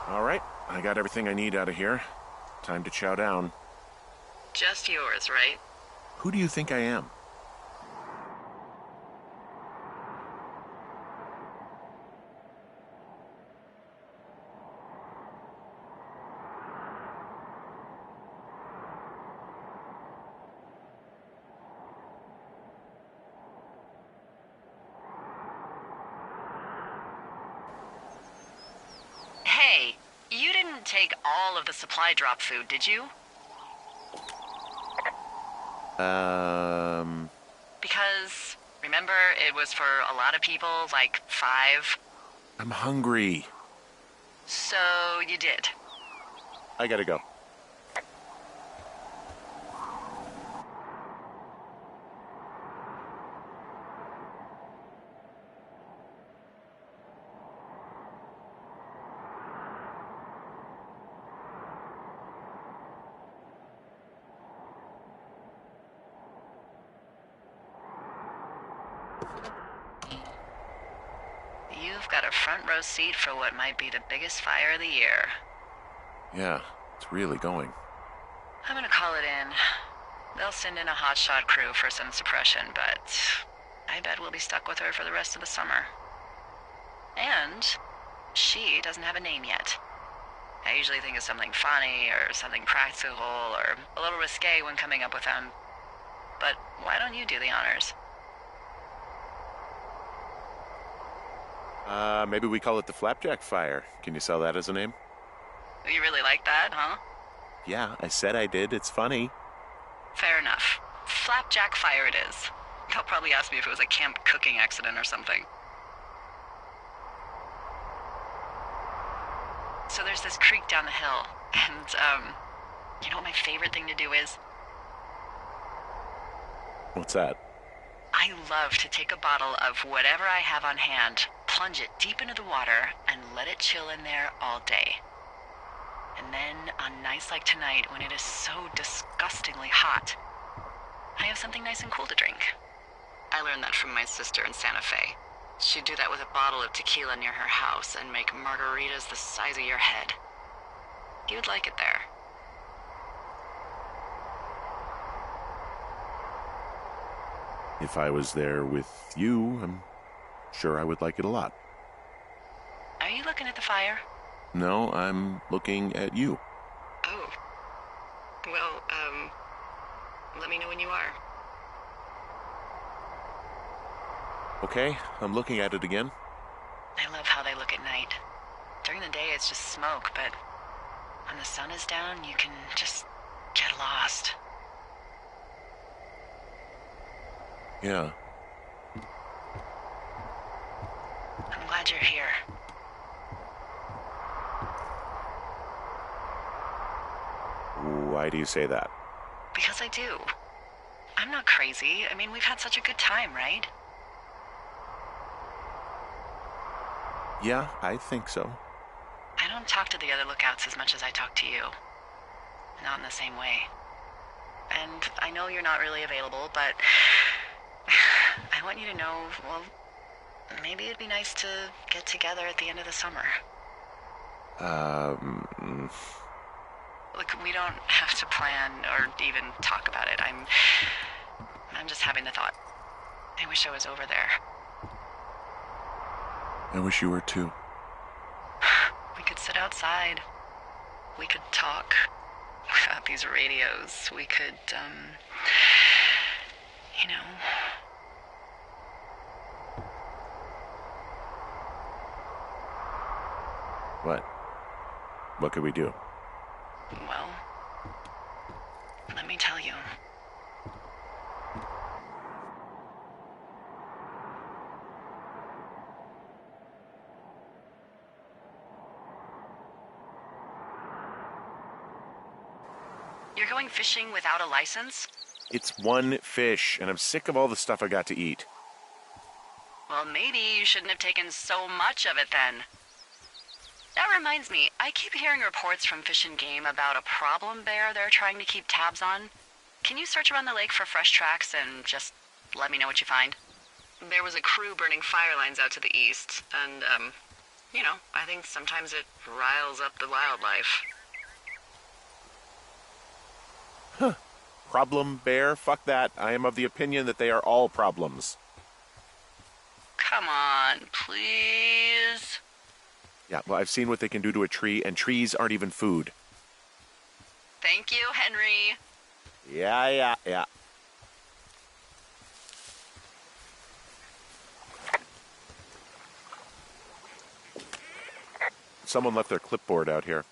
All right, I got everything I need out of here. Time to chow down. Just yours, right? Who do you think I am? Hey, you didn't take all of the supply drop food, did you? Because, remember, it was for a lot of people, like 5. I'm hungry. So you did. I gotta go. You've got a front row seat for what might be the biggest fire of the year. Yeah, it's really going. I'm gonna call it in. They'll send in a hotshot crew for some suppression, but I bet we'll be stuck with her for the rest of the summer. And she doesn't have a name yet. I usually think of something funny or something practical or a little risque when coming up with them. But why don't you do the honors? Maybe we call it the Flapjack Fire. Can you sell that as a name? You really like that, huh? Yeah, I said I did. It's funny. Fair enough. Flapjack Fire it is. They'll probably ask me if it was a camp cooking accident or something. So there's this creek down the hill, and, you know what my favorite thing to do is? What's that? I love to take a bottle of whatever I have on hand, plunge it deep into the water, and let it chill in there all day. And then, on nights like tonight, when it is so disgustingly hot, I have something nice and cool to drink. I learned that from my sister in Santa Fe. She'd do that with a bottle of tequila near her house and make margaritas the size of your head. You'd like it there. If I was there with you, I'm sure I would like it a lot. Are you looking at the fire? No, I'm looking at you. Oh. Well, let me know when you are. Okay, I'm looking at it again. I love how they look at night. During the day, it's just smoke, but when the sun is down, you can just get lost. Yeah. glad you're here. Why do you say that? Because I do. I'm not crazy. I mean, we've had such a good time, right? Yeah, I think so. I don't talk to the other lookouts as much as I talk to you. Not in the same way. And I know you're not really available, but I want you to know, well, maybe it'd be nice to get together at the end of the summer. Look, we don't have to plan or even talk about it. I'm just having the thought. I wish I was over there. I wish you were too. We could sit outside. We could talk without these radios. We could, you know... What? What could we do? Well, let me tell you. You're going fishing without a license? It's one fish, and I'm sick of all the stuff I got to eat. Well, maybe you shouldn't have taken so much of it then. That reminds me, I keep hearing reports from Fish and Game about a problem bear they're trying to keep tabs on. Can you search around the lake for fresh tracks and just let me know what you find? There was a crew burning fire lines out to the east, and, you know, I think sometimes it riles up the wildlife. Huh. Problem bear? Fuck that. I am of the opinion that they are all problems. Come on, please. Yeah, well, I've seen what they can do to a tree, and trees aren't even food. Thank you, Henry. Yeah. Someone left their clipboard out here.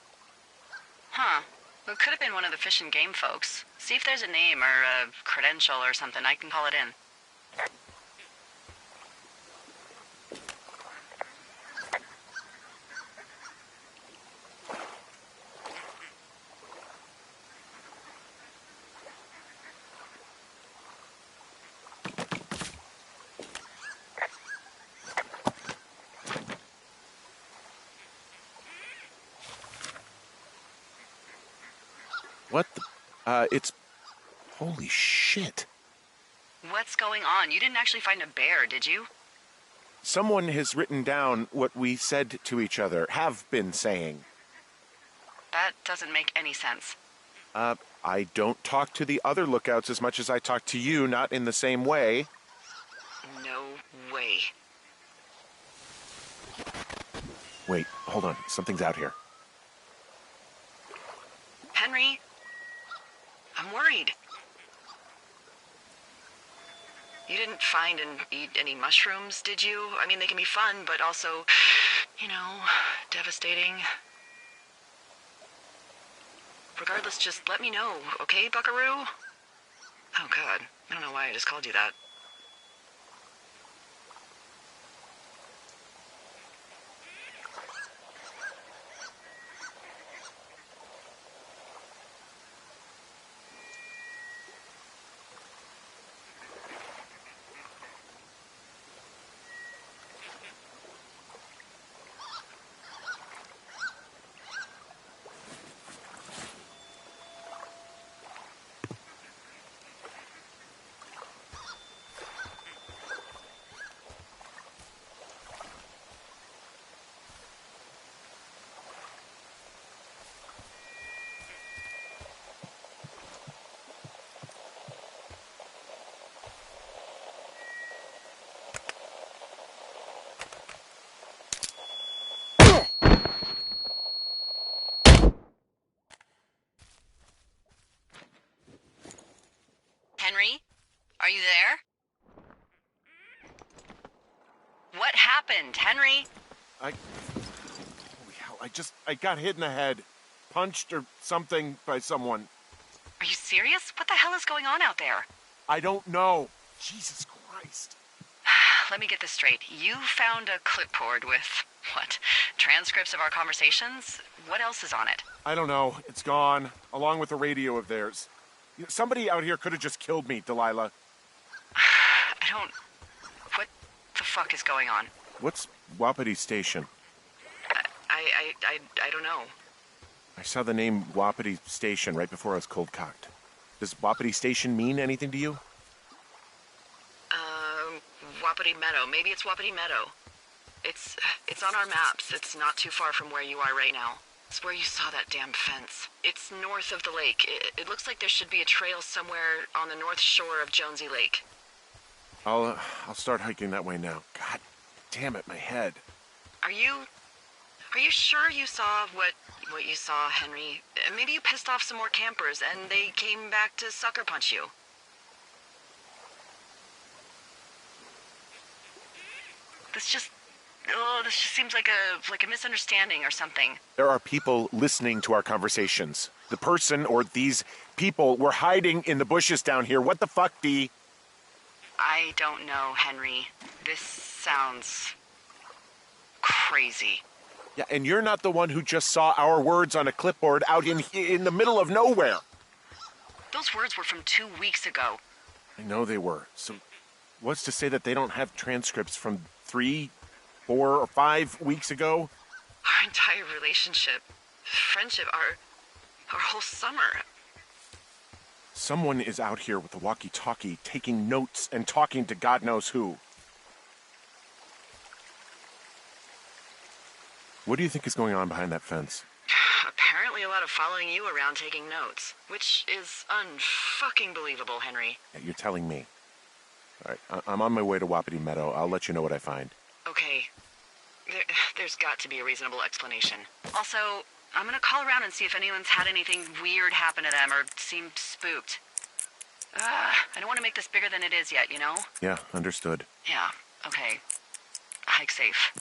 Huh. It could have been one of the Fish and Game folks. See if there's a name or a credential or something. I can call it in. What the... it's... Holy shit. What's going on? You didn't actually find a bear, did you? Someone has written down what we said to each other, have been saying. That doesn't make any sense. I don't talk to the other lookouts as much as I talk to you, not in the same way. No way. Wait, hold on. Something's out here. Henry? I'm worried. You didn't find and eat any mushrooms, did you? I mean, they can be fun, but also, you know, devastating. Regardless, just let me know, okay, buckaroo? Oh, God. I don't know why I just called you that. Henry? Are you there? What happened, Henry? Holy hell, I got hit in the head. Punched or something by someone. Are you serious? What the hell is going on out there? I don't know. Jesus Christ. let me get this straight. You found a clipboard with, what, transcripts of our conversations? What else is on it? I don't know. It's gone, along with a radio of theirs. Somebody out here could have just killed me, Delilah. What the fuck is going on? What's Wapiti Station? I don't know. I saw the name Wapiti Station right before I was cold-cocked. Does Wapiti Station mean anything to you? Wapiti Meadow. Maybe it's Wapiti Meadow. It's on our maps. It's not too far from where you are right now. It's where you saw that damn fence. It's north of the lake. It looks like there should be a trail somewhere on the north shore of Jonesy Lake. I'll start hiking that way now. God damn it, my head. Are you sure you saw what you saw, Henry? Maybe you pissed off some more campers and they came back to sucker punch you. This just seems like a misunderstanding or something. There are people listening to our conversations. The person or these people were hiding in the bushes down here. What the fuck, Dee? I don't know, Henry. This sounds crazy. Yeah, and you're not the one who just saw our words on a clipboard out in the middle of nowhere. Those words were from 2 weeks ago. I know they were. So what's to say that they don't have transcripts from 3, 4, or 5 weeks ago? Our entire relationship, friendship, our whole summer. Someone is out here with a walkie-talkie taking notes and talking to God knows who. What do you think is going on behind that fence? Apparently a lot of following you around taking notes, which is unfucking believable, Henry. Yeah, you're telling me. All right, I'm on my way to Wapiti Meadow. I'll let you know what I find. Okay. There's got to be a reasonable explanation. Also, I'm gonna call around and see if anyone's had anything weird happen to them or seemed spooked. I don't want to make this bigger than it is yet, you know? Yeah, understood. Yeah, okay. Hike safe.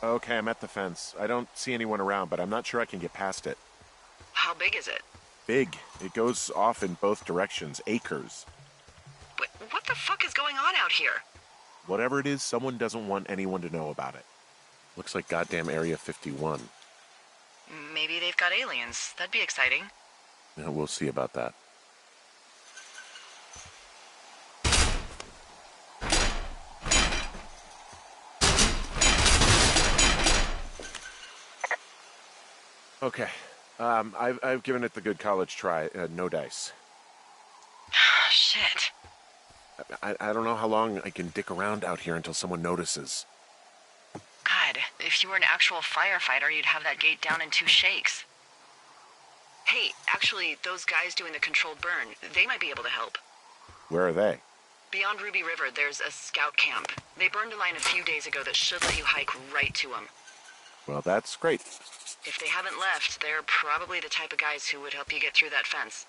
Okay, I'm at the fence. I don't see anyone around, but I'm not sure I can get past it. How big is it? Big. It goes off in both directions. Acres. What the fuck is going on out here? Whatever it is, someone doesn't want anyone to know about it. Looks like goddamn Area 51. Maybe they've got aliens. That'd be exciting. Yeah, we'll see about that. Okay. I've given it the good college try. No dice. Shit. I don't know how long I can dick around out here until someone notices. God, if you were an actual firefighter, you'd have that gate down in 2 shakes. Hey, actually, those guys doing the controlled burn, they might be able to help. Where are they? Beyond Ruby River, there's a scout camp. They burned a line a few days ago that should let you hike right to them. Well, that's great. If they haven't left, they're probably the type of guys who would help you get through that fence.